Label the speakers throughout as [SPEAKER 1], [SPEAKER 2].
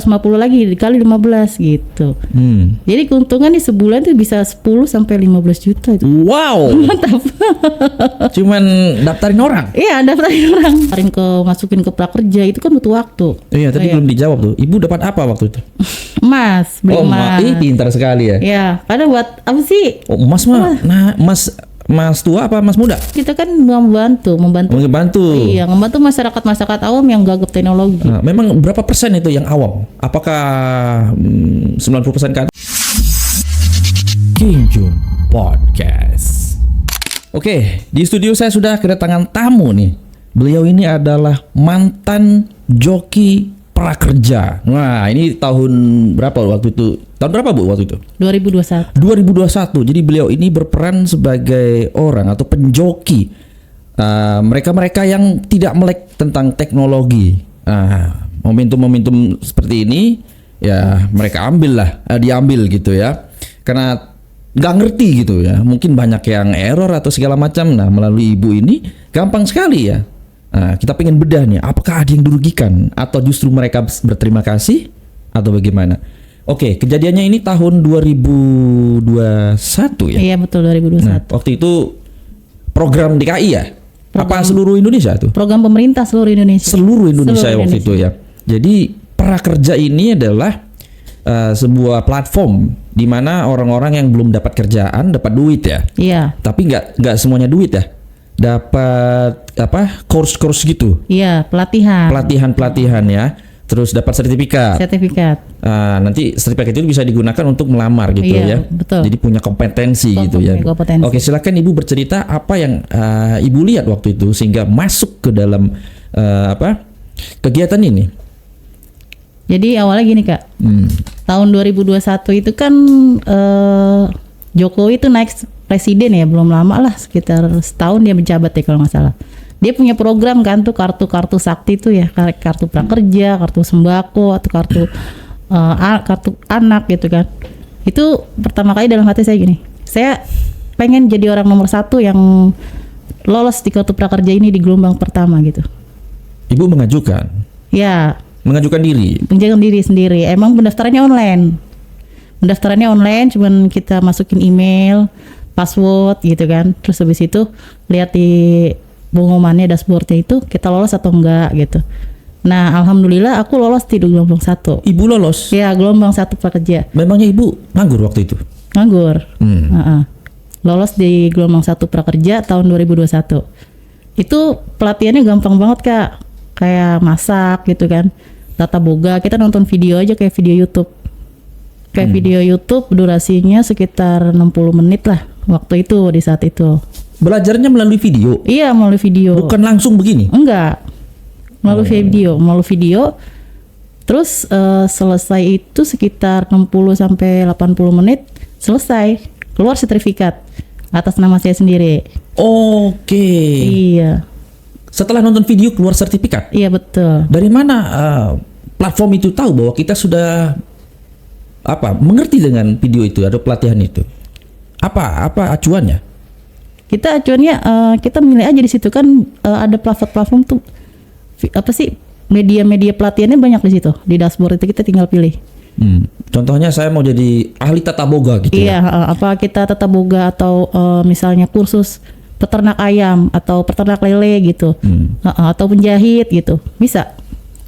[SPEAKER 1] 150 lagi dikali 15 gitu. Jadi keuntungan di sebulan tuh bisa 10 sampai 15 juta itu.
[SPEAKER 2] Wow.
[SPEAKER 1] Mantap.
[SPEAKER 2] Cuman daftarin orang.
[SPEAKER 1] Iya, daftarin orang. Masukin ke prakerja itu kan butuh waktu.
[SPEAKER 2] Iya, tadi belum dijawab tuh. Ibu dapat apa waktu itu?
[SPEAKER 1] Emas, beli emas.
[SPEAKER 2] Pintar sekali ya.
[SPEAKER 1] Iya, karena buat apa sih?
[SPEAKER 2] Oh, emas mah. Nah, Mas tua apa Mas muda?
[SPEAKER 1] Kita kan membantu. Iya, membantu masyarakat awam yang gagap teknologi.
[SPEAKER 2] Nah, memang berapa persen itu yang awam? Apakah 90% kan? King Jun Podcast. Oke, di studio saya sudah kedatangan tamu nih. Beliau ini adalah mantan joki prakerja. Nah, ini tahun berapa waktu itu? Tahun berapa Bu waktu itu?
[SPEAKER 1] 2021.
[SPEAKER 2] 2021. Jadi beliau ini berperan sebagai orang atau penjoki. Mereka-mereka yang tidak melek tentang teknologi. Momentum-momentum seperti ini ya mereka diambil gitu ya. Karena nggak ngerti gitu ya. Mungkin banyak yang error atau segala macam. Nah, melalui ibu ini gampang sekali ya. Kita pengen bedah nih, apakah ada yang dirugikan atau justru mereka berterima kasih atau bagaimana? Oke, kejadiannya ini tahun 2021 ya?
[SPEAKER 1] Iya betul, 2021.
[SPEAKER 2] Nah, waktu itu program DKI ya? Apa seluruh Indonesia tuh?
[SPEAKER 1] Program pemerintah seluruh Indonesia.
[SPEAKER 2] Seluruh Indonesia waktu itu ya. Jadi prakerja ini adalah sebuah platform di mana orang-orang yang belum dapat kerjaan dapat duit ya.
[SPEAKER 1] Iya.
[SPEAKER 2] Tapi nggak semuanya duit ya. Dapat course gitu.
[SPEAKER 1] Iya,
[SPEAKER 2] Pelatihan ya. Terus dapat sertifikat. Nanti sertifikat itu bisa digunakan untuk melamar gitu ya.
[SPEAKER 1] Betul.
[SPEAKER 2] Jadi punya kompetensi gitu ya. Oke, silakan Ibu bercerita apa yang Ibu lihat waktu itu sehingga masuk ke dalam kegiatan ini.
[SPEAKER 1] Jadi awalnya gini Kak. Tahun 2021 itu kan Jokowi itu naik presiden ya, belum lama lah, sekitar setahun dia menjabat ya kalau nggak salah. Dia punya program kan tuh kartu sakti tuh ya, kartu prakerja, kartu sembako atau kartu anak gitu kan. Itu pertama kali dalam hati saya gini, saya pengen jadi orang nomor 1 yang lolos di kartu prakerja ini di gelombang pertama gitu.
[SPEAKER 2] Ibu mengajukan?
[SPEAKER 1] Ya.
[SPEAKER 2] Mengajukan diri?
[SPEAKER 1] Mengajukan diri sendiri. Emang pendaftarannya online, cuman kita masukin email, password gitu kan. Terus habis itu lihat di pengumumannya, dashboardnya itu kita lolos atau enggak gitu. Nah, alhamdulillah aku lolos di gelombang 1.
[SPEAKER 2] Ibu lolos?
[SPEAKER 1] Ya, gelombang 1 prakerja.
[SPEAKER 2] Memangnya Ibu nganggur waktu itu?
[SPEAKER 1] Nganggur. Lolos di gelombang 1 prakerja tahun 2021. Itu pelatihannya gampang banget Kak. Kayak masak gitu kan. Tata boga, kita nonton video aja kayak video YouTube. Video YouTube durasinya sekitar 60 menit lah waktu itu, di saat itu.
[SPEAKER 2] Belajarnya melalui video?
[SPEAKER 1] Iya, melalui video.
[SPEAKER 2] Bukan langsung begini?
[SPEAKER 1] Enggak. Melalui video. Terus selesai itu sekitar 60 sampai 80 menit selesai. Keluar sertifikat atas nama saya sendiri.
[SPEAKER 2] Oke.
[SPEAKER 1] Iya.
[SPEAKER 2] Setelah nonton video keluar sertifikat?
[SPEAKER 1] Iya, betul.
[SPEAKER 2] Dari mana platform itu tahu bahwa kita sudah mengerti dengan video itu atau pelatihan itu? Apa acuannya?
[SPEAKER 1] Kita acuannya kita milih aja di situ kan, ada platform tuh media-media pelatihannya banyak di situ, di dashboard itu kita tinggal pilih.
[SPEAKER 2] Contohnya saya mau jadi ahli tata boga gitu.
[SPEAKER 1] Iya, apa kita tata boga atau misalnya kursus peternak ayam atau peternak lele gitu, atau penjahit gitu, bisa.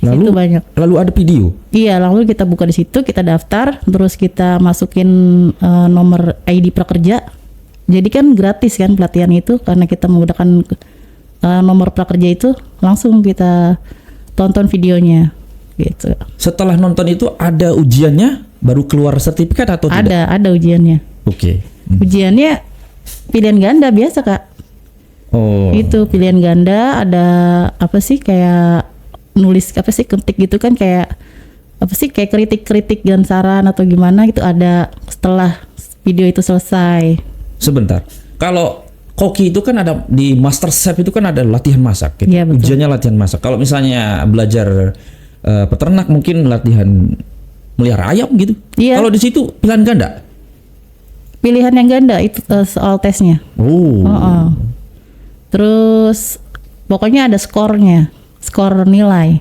[SPEAKER 2] Lalu
[SPEAKER 1] itu banyak.
[SPEAKER 2] Lalu ada video.
[SPEAKER 1] Iya, lalu kita buka di situ, kita daftar, terus kita masukin nomor ID prakerja. Jadi kan gratis kan pelatihan itu, karena kita menggunakan nomor prakerja itu, langsung kita tonton videonya gitu.
[SPEAKER 2] Setelah nonton itu ada ujiannya, baru keluar sertifikat atau tidak?
[SPEAKER 1] Ada ujiannya.
[SPEAKER 2] Oke.
[SPEAKER 1] Ujiannya pilihan ganda biasa Kak.
[SPEAKER 2] Oh.
[SPEAKER 1] Itu pilihan ganda, ada kayak nulis ketik gitu kan, kayak kritik dan saran atau gimana gitu, ada setelah video itu selesai.
[SPEAKER 2] Sebentar, kalau koki itu kan ada di Master Chef itu kan ada latihan masak gitu.
[SPEAKER 1] Ya,
[SPEAKER 2] ujiannya latihan masak. Kalau misalnya belajar peternak mungkin latihan melihara ayam gitu.
[SPEAKER 1] Ya. Kalau
[SPEAKER 2] di situ pilihan ganda?
[SPEAKER 1] Pilihan yang ganda itu soal tesnya. Terus pokoknya ada skor nilai.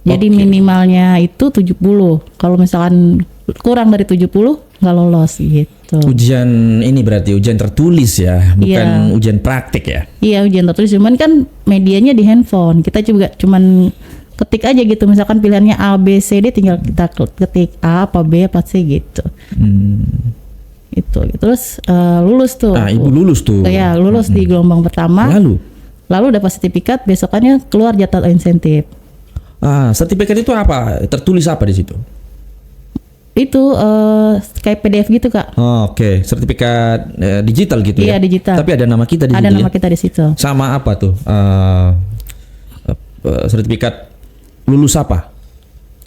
[SPEAKER 1] Jadi
[SPEAKER 2] Oke.
[SPEAKER 1] minimalnya itu 70. Kalau misalkan kurang dari 70 nggak lolos gitu.
[SPEAKER 2] Ujian ini berarti ujian tertulis ya, bukan
[SPEAKER 1] Iya.
[SPEAKER 2] ujian praktik ya.
[SPEAKER 1] Iya, ujian tertulis, cuman kan medianya di handphone. Kita juga cuman ketik aja gitu. Misalkan pilihannya A, B, C, D, tinggal kita ketik A apa B apa C gitu. Itu. Terus lulus tuh.
[SPEAKER 2] Ah, ibu lulus tuh.
[SPEAKER 1] Ya, lulus di gelombang pertama.
[SPEAKER 2] Lalu
[SPEAKER 1] Dapat sertifikat, besokannya keluar jadwal insentif.
[SPEAKER 2] sertifikat itu apa? Tertulis apa di situ?
[SPEAKER 1] Itu kayak PDF gitu, Kak.
[SPEAKER 2] Oke, sertifikat digital gitu ya.
[SPEAKER 1] Iya, digital.
[SPEAKER 2] Tapi ada nama kita di
[SPEAKER 1] Ada
[SPEAKER 2] situ
[SPEAKER 1] nama
[SPEAKER 2] ya?
[SPEAKER 1] kita di situ.
[SPEAKER 2] Sama apa tuh? Sertifikat lulus apa?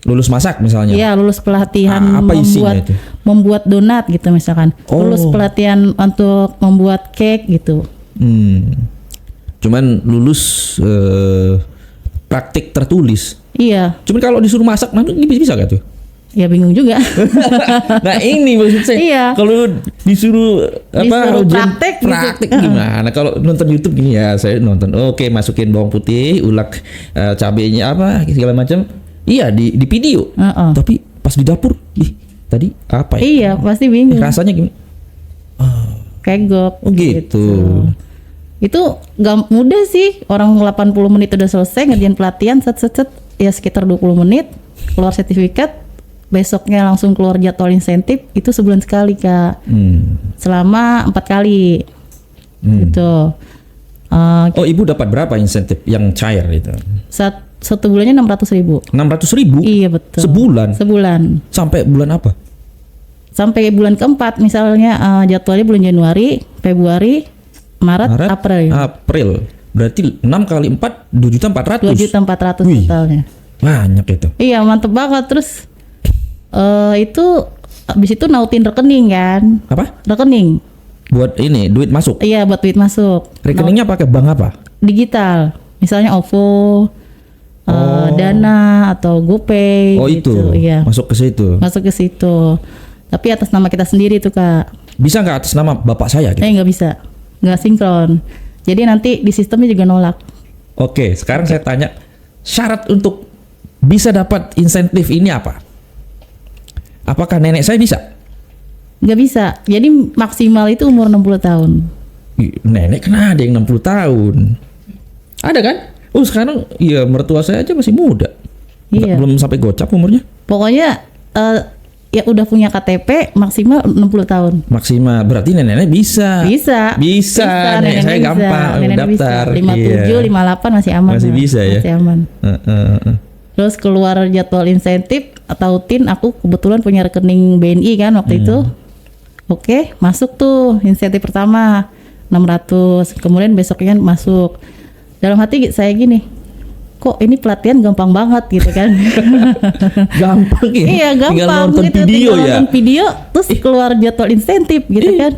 [SPEAKER 2] Lulus masak misalnya.
[SPEAKER 1] Iya, lulus pelatihan
[SPEAKER 2] Apa isinya itu?
[SPEAKER 1] membuat donat gitu misalkan.
[SPEAKER 2] Oh.
[SPEAKER 1] Lulus pelatihan untuk membuat cake gitu.
[SPEAKER 2] Cuman lulus praktik tertulis.
[SPEAKER 1] Iya,
[SPEAKER 2] Cuman kalau disuruh masak nanti bisa gak tuh?
[SPEAKER 1] ya bingung juga.
[SPEAKER 2] Nah ini maksud saya.
[SPEAKER 1] Iya.
[SPEAKER 2] Kalau disuruh
[SPEAKER 1] Disuruh
[SPEAKER 2] ujian
[SPEAKER 1] praktek gitu.
[SPEAKER 2] praktek gimana? Kalau nonton YouTube gini ya, saya nonton. Oke, masukin bawang putih, ulek cabenya apa segala macam. Iya di video.
[SPEAKER 1] Heeh.
[SPEAKER 2] Tapi pas di dapur, tadi apa ya?
[SPEAKER 1] Iya, pasti bingung.
[SPEAKER 2] Rasanya gimana?
[SPEAKER 1] Kegok.
[SPEAKER 2] Oh gitu.
[SPEAKER 1] Itu gak mudah sih. Orang 80 menit udah selesai ngerjain pelatihan, set ya sekitar 20 menit keluar sertifikat. Besoknya langsung keluar jadwal insentif, itu sebulan sekali, Kak. Selama 4 kali. Gitu.
[SPEAKER 2] Oh, ibu dapat berapa insentif yang cair itu?
[SPEAKER 1] Satu bulannya 600.000.
[SPEAKER 2] 600.000?
[SPEAKER 1] Iya, betul. Sebulan.
[SPEAKER 2] Sampai bulan apa?
[SPEAKER 1] Sampai bulan keempat, misalnya jadwalnya bulan Januari, Februari, Maret, April.
[SPEAKER 2] Berarti 6 kali 4 2.400.000.
[SPEAKER 1] 2.400.000
[SPEAKER 2] Wih,
[SPEAKER 1] totalnya.
[SPEAKER 2] banyak itu.
[SPEAKER 1] Iya, mantep banget. Terus itu habis itu nautin rekening kan?
[SPEAKER 2] Apa?
[SPEAKER 1] Rekening.
[SPEAKER 2] Buat ini duit masuk.
[SPEAKER 1] Iya, buat duit masuk.
[SPEAKER 2] Rekeningnya pakai bank apa?
[SPEAKER 1] Digital. Misalnya OVO, Dana atau GoPay.
[SPEAKER 2] Oh,
[SPEAKER 1] gitu.
[SPEAKER 2] itu.
[SPEAKER 1] Iya.
[SPEAKER 2] Masuk ke situ.
[SPEAKER 1] Masuk ke situ. Tapi atas nama kita sendiri tuh, Kak.
[SPEAKER 2] Bisa nggak atas nama bapak saya gitu?
[SPEAKER 1] Nggak bisa. Nggak sinkron. Jadi nanti di sistemnya juga nolak.
[SPEAKER 2] Oke, sekarang saya tanya, syarat untuk bisa dapat insentif ini apa? Apakah nenek saya bisa?
[SPEAKER 1] Nggak bisa. Jadi maksimal itu umur 60 tahun.
[SPEAKER 2] Nenek kan ada yang 60 tahun. Ada kan? Oh, sekarang iya mertua saya aja masih muda.
[SPEAKER 1] Iya.
[SPEAKER 2] Belum sampai gocap umurnya.
[SPEAKER 1] Pokoknya ya udah punya KTP maksimal 60 tahun.
[SPEAKER 2] Maksimal. Berarti nenek bisa.
[SPEAKER 1] Bisa.
[SPEAKER 2] Nenek saya gampang daftar.
[SPEAKER 1] 57, 58 masih aman.
[SPEAKER 2] Masih
[SPEAKER 1] lah.
[SPEAKER 2] bisa ya?
[SPEAKER 1] Masih aman. Terus keluar jadwal insentif atau TIN, aku kebetulan punya rekening BNI kan waktu itu. Oke, masuk tuh insentif pertama 600. Kemudian besoknya masuk. Dalam hati saya gini, kok ini pelatihan gampang banget gitu kan.
[SPEAKER 2] Gampang ya?
[SPEAKER 1] Iya, gampang.
[SPEAKER 2] Tinggal nonton
[SPEAKER 1] gitu.
[SPEAKER 2] video
[SPEAKER 1] Tinggal
[SPEAKER 2] ya?
[SPEAKER 1] nonton video, terus keluar jadwal insentif gitu kan.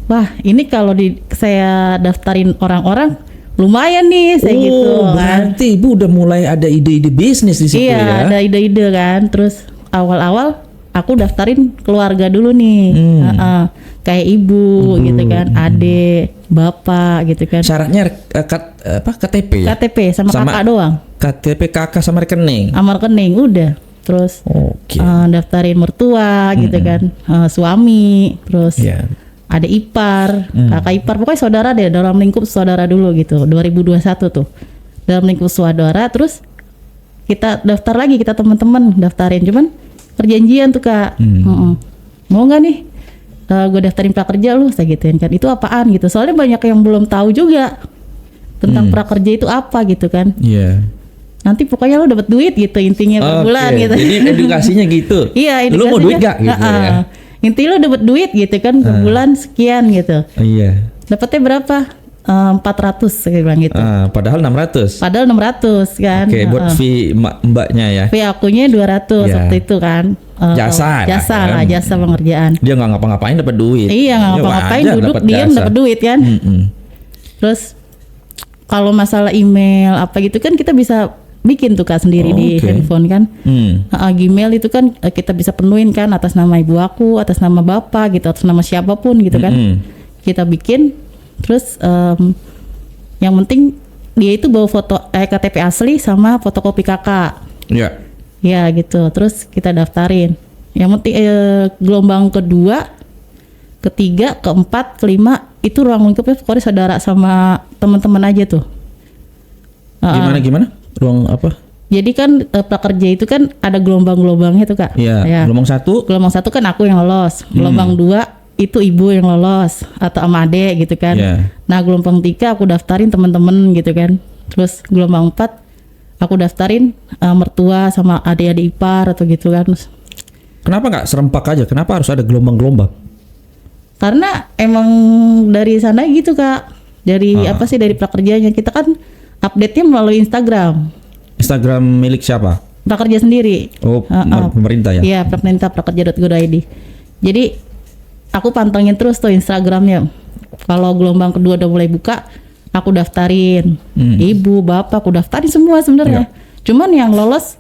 [SPEAKER 1] Wah, ini kalau saya daftarin orang-orang, lumayan nih saya gitu kan.
[SPEAKER 2] Berarti ibu udah mulai ada ide-ide bisnis di situ
[SPEAKER 1] Iya,
[SPEAKER 2] ya?
[SPEAKER 1] ada ide-ide kan. Terus awal-awal aku daftarin keluarga dulu nih. Kayak ibu gitu kan, adik, bapak gitu kan.
[SPEAKER 2] Syaratnya KTP ya?
[SPEAKER 1] KTP sama kakak doang.
[SPEAKER 2] KTP kakak sama rekening.
[SPEAKER 1] Sama rekening udah. Terus
[SPEAKER 2] Oke.
[SPEAKER 1] daftarin mertua gitu kan, suami, terus
[SPEAKER 2] Iya.
[SPEAKER 1] ada ipar, kakak ipar, pokoknya saudara deh, dalam lingkup saudara dulu gitu. 2021 tuh. Dalam lingkup saudara, terus kita daftar lagi, kita teman-teman daftarin, cuman perjanjian tuh, Kak. Mau nggak nih? Gue daftarin prakerja lu, saya gituin kan. Itu apaan gitu. Soalnya banyak yang belum tahu juga tentang prakerja itu apa gitu kan.
[SPEAKER 2] Iya.
[SPEAKER 1] Nanti pokoknya lu dapat duit gitu intinya per bulan gitu.
[SPEAKER 2] Jadi edukasinya gitu.
[SPEAKER 1] Iya,
[SPEAKER 2] Lu mau duit gak gitu
[SPEAKER 1] Heeh.
[SPEAKER 2] ya?
[SPEAKER 1] Intinya lu dapat duit gitu kan per bulan sekian gitu.
[SPEAKER 2] Iya.
[SPEAKER 1] Dapatnya berapa? 400 saya bilang gitu.
[SPEAKER 2] Padahal 600.
[SPEAKER 1] Padahal 600 kan.
[SPEAKER 2] Oke, buat fee mbaknya ya.
[SPEAKER 1] Fee akunya 200
[SPEAKER 2] Iya.
[SPEAKER 1] waktu itu kan.
[SPEAKER 2] Jasa lah,
[SPEAKER 1] Jasa
[SPEAKER 2] kan?
[SPEAKER 1] lah, jasa pengerjaan.
[SPEAKER 2] Dia nggak ngapa-ngapain dapat duit.
[SPEAKER 1] Iya, nggak
[SPEAKER 2] Ya,
[SPEAKER 1] ngapa-ngapain,
[SPEAKER 2] wajar
[SPEAKER 1] duduk
[SPEAKER 2] dapat
[SPEAKER 1] diam
[SPEAKER 2] jasa.
[SPEAKER 1] dapat duit kan. Terus kalau masalah email apa gitu kan kita bisa bikin tuh Kak sendiri di
[SPEAKER 2] Oke.
[SPEAKER 1] handphone kan. Gmail itu kan kita bisa penuhin kan atas nama ibu aku, atas nama bapak gitu, atas nama siapapun gitu kan. Kita bikin, terus yang penting dia itu bawa foto KTP asli sama fotokopi kakak.
[SPEAKER 2] Ya.
[SPEAKER 1] Ya gitu. Terus kita daftarin. Yang penting gelombang kedua, ketiga, keempat, kelima itu ruang lingkupnya pokoknya saudara sama teman-teman aja tuh.
[SPEAKER 2] Gimana? Ruang apa?
[SPEAKER 1] Jadi kan prakerja itu kan ada gelombang-gelombangnya tuh Kak.
[SPEAKER 2] Iya.
[SPEAKER 1] Ya.
[SPEAKER 2] Gelombang 1.
[SPEAKER 1] Gelombang 1 kan aku yang lolos. Gelombang 2 itu ibu yang lolos atau sama adek gitu kan.
[SPEAKER 2] Iya.
[SPEAKER 1] Nah gelombang 3 aku daftarin teman-teman gitu kan. Terus gelombang 4 aku daftarin mertua sama adik-adik ipar atau gitu kan.
[SPEAKER 2] Kenapa nggak serempak aja? Kenapa harus ada gelombang-gelombang?
[SPEAKER 1] Karena emang dari sana gitu Kak. Dari apa sih dari prakerjanya kita kan update-nya melalui Instagram.
[SPEAKER 2] Instagram milik siapa?
[SPEAKER 1] Prakerja sendiri.
[SPEAKER 2] Oh, pemerintah ya?
[SPEAKER 1] Iya, pemerintah prakerja.go.id. Jadi aku pantengin terus tuh Instagramnya. Kalau gelombang kedua udah mulai buka, aku daftarin. Ibu, bapak, aku daftarin semua sebenarnya. Cuman yang lolos,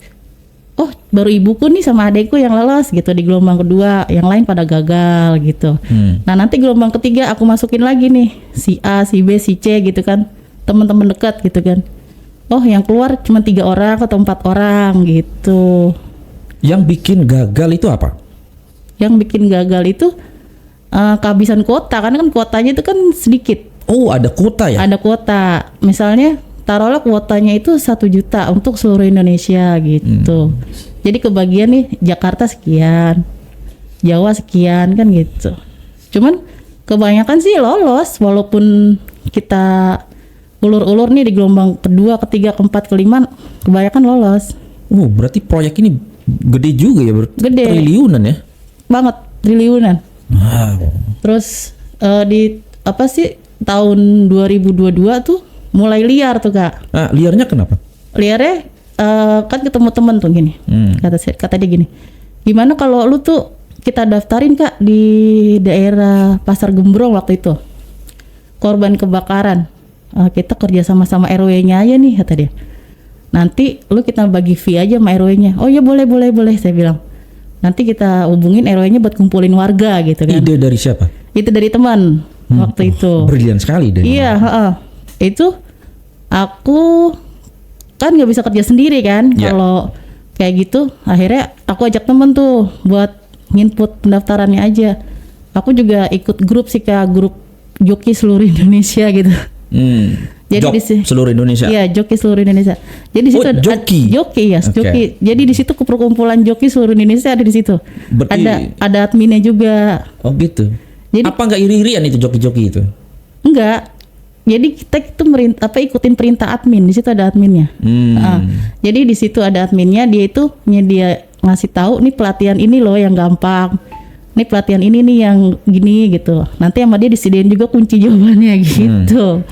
[SPEAKER 1] oh baru ibuku nih sama adekku yang lolos gitu di gelombang kedua. Yang lain pada gagal gitu. Nah nanti gelombang ketiga aku masukin lagi nih. Si A, si B, si C gitu kan. Teman-teman dekat gitu kan. Oh yang keluar cuma 3 orang atau 4 orang gitu.
[SPEAKER 2] Yang bikin gagal itu apa?
[SPEAKER 1] Yang bikin gagal itu kehabisan kuota, karena kan kuotanya itu kan sedikit.
[SPEAKER 2] Oh ada kuota ya?
[SPEAKER 1] Ada kuota, misalnya taruhlah kuotanya itu 1 juta untuk seluruh Indonesia gitu. Jadi kebagian nih Jakarta sekian, Jawa sekian kan gitu. Cuman kebanyakan sih lolos, walaupun kita ulur-ulur nih di gelombang kedua, ketiga, keempat, kelima, kebanyakan lolos.
[SPEAKER 2] Berarti proyek ini gede juga ya,
[SPEAKER 1] Gede.
[SPEAKER 2] Triliunan ya?
[SPEAKER 1] Banget, triliunan.
[SPEAKER 2] Wow.
[SPEAKER 1] Terus di apa sih tahun 2022 tuh mulai liar tuh Kak.
[SPEAKER 2] Liarnya kenapa?
[SPEAKER 1] Liarnya kan ketemu temen tuh gini. Kata dia gini. Gimana kalau lu tuh kita daftarin Kak di daerah Pasar Gembrong waktu itu. Korban kebakaran. Kita kerja sama-sama RW-nya aja nih kata dia. Nanti lu kita bagi fee aja sama RW-nya. Oh ya boleh saya bilang. Nanti kita hubungin RW-nya buat kumpulin warga gitu kan.
[SPEAKER 2] Ide dari siapa?
[SPEAKER 1] Itu dari teman waktu itu.
[SPEAKER 2] Brilian sekali deh.
[SPEAKER 1] Iya, itu aku kan nggak bisa kerja sendiri kan. Kalau kayak gitu, akhirnya aku ajak temen tuh buat nginput pendaftarannya aja. Aku juga ikut grup sih Kak, grup joki seluruh Indonesia gitu. Jadi
[SPEAKER 2] seluruh Indonesia.
[SPEAKER 1] Iya, joki seluruh Indonesia. Jadi di situ joki ya, joki. Jadi di situ perkumpulan joki seluruh Indonesia ada di situ.
[SPEAKER 2] Berarti
[SPEAKER 1] ada adminnya juga.
[SPEAKER 2] Oh gitu.
[SPEAKER 1] Jadi,
[SPEAKER 2] apa nggak iri-irian itu joki-joki itu?
[SPEAKER 1] Enggak. Jadi kita itu ikutin perintah admin. Di situ ada adminnya. Jadi di situ ada adminnya. Dia itu dia ngasih tahu nih pelatihan ini loh yang gampang. Nih pelatihan ini nih yang gini gitu. Nanti sama dia disediain juga kunci jawabannya gitu.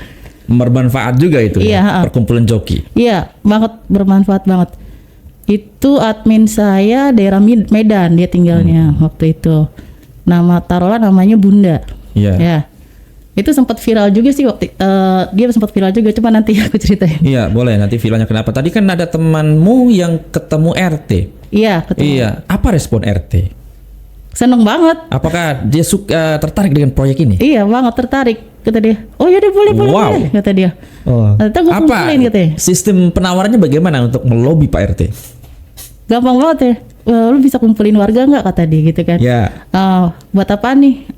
[SPEAKER 2] Bermanfaat juga itu ya, perkumpulan joki.
[SPEAKER 1] Iya, banget bermanfaat banget. Itu admin saya daerah Medan dia tinggalnya waktu itu. Taruhlah namanya Bunda.
[SPEAKER 2] Iya.
[SPEAKER 1] Ya. Itu sempat viral juga sih waktu dia sempat viral juga, cuma nanti aku ceritain.
[SPEAKER 2] Iya, boleh nanti viralnya kenapa. Tadi kan ada temanmu yang ketemu RT.
[SPEAKER 1] Iya, ketemu.
[SPEAKER 2] Iya, apa respon RT?
[SPEAKER 1] Seneng banget.
[SPEAKER 2] Apakah dia tertarik dengan proyek ini?
[SPEAKER 1] Iya, banget tertarik. Kata dia, oh ya udah boleh, kata dia. Ternyata gue kumpulin katanya.
[SPEAKER 2] Sistem penawarannya bagaimana untuk melobi Pak RT?
[SPEAKER 1] Gampang banget ya. Lu bisa kumpulin warga nggak kata dia gitu kan?
[SPEAKER 2] Ya.
[SPEAKER 1] Buat apa nih?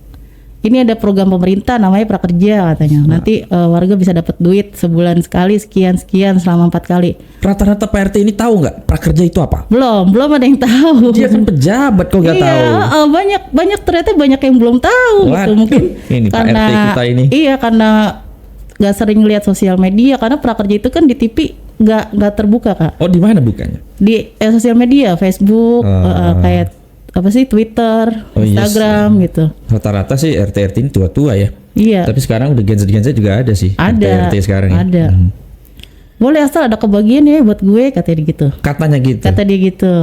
[SPEAKER 1] Ini ada program pemerintah namanya prakerja katanya. Nanti warga bisa dapat duit sebulan sekali sekian selama 4 kali.
[SPEAKER 2] Rata-rata Pak RT ini tahu nggak prakerja itu apa?
[SPEAKER 1] Belum ada yang tahu.
[SPEAKER 2] Dia kan pejabat kok nggak tahu.
[SPEAKER 1] Iya, ternyata banyak yang belum tahu. Gitu. Mungkin
[SPEAKER 2] ini
[SPEAKER 1] karena
[SPEAKER 2] Pak RT kita ini.
[SPEAKER 1] Iya, karena nggak sering lihat sosial media. Karena prakerja itu kan di TV nggak terbuka Kak.
[SPEAKER 2] Oh di mana bukanya?
[SPEAKER 1] Di sosial media, Facebook, kayak apa sih Twitter, Instagram gitu.
[SPEAKER 2] Rata-rata sih RT ini tua-tua ya.
[SPEAKER 1] Iya.
[SPEAKER 2] Tapi sekarang udah Gen Z juga ada sih.
[SPEAKER 1] Ada.
[SPEAKER 2] RT sekarang ya.
[SPEAKER 1] Ada. Boleh asal ada kebagian ya buat gue katanya gitu.
[SPEAKER 2] Katanya gitu.
[SPEAKER 1] Kata dia gitu.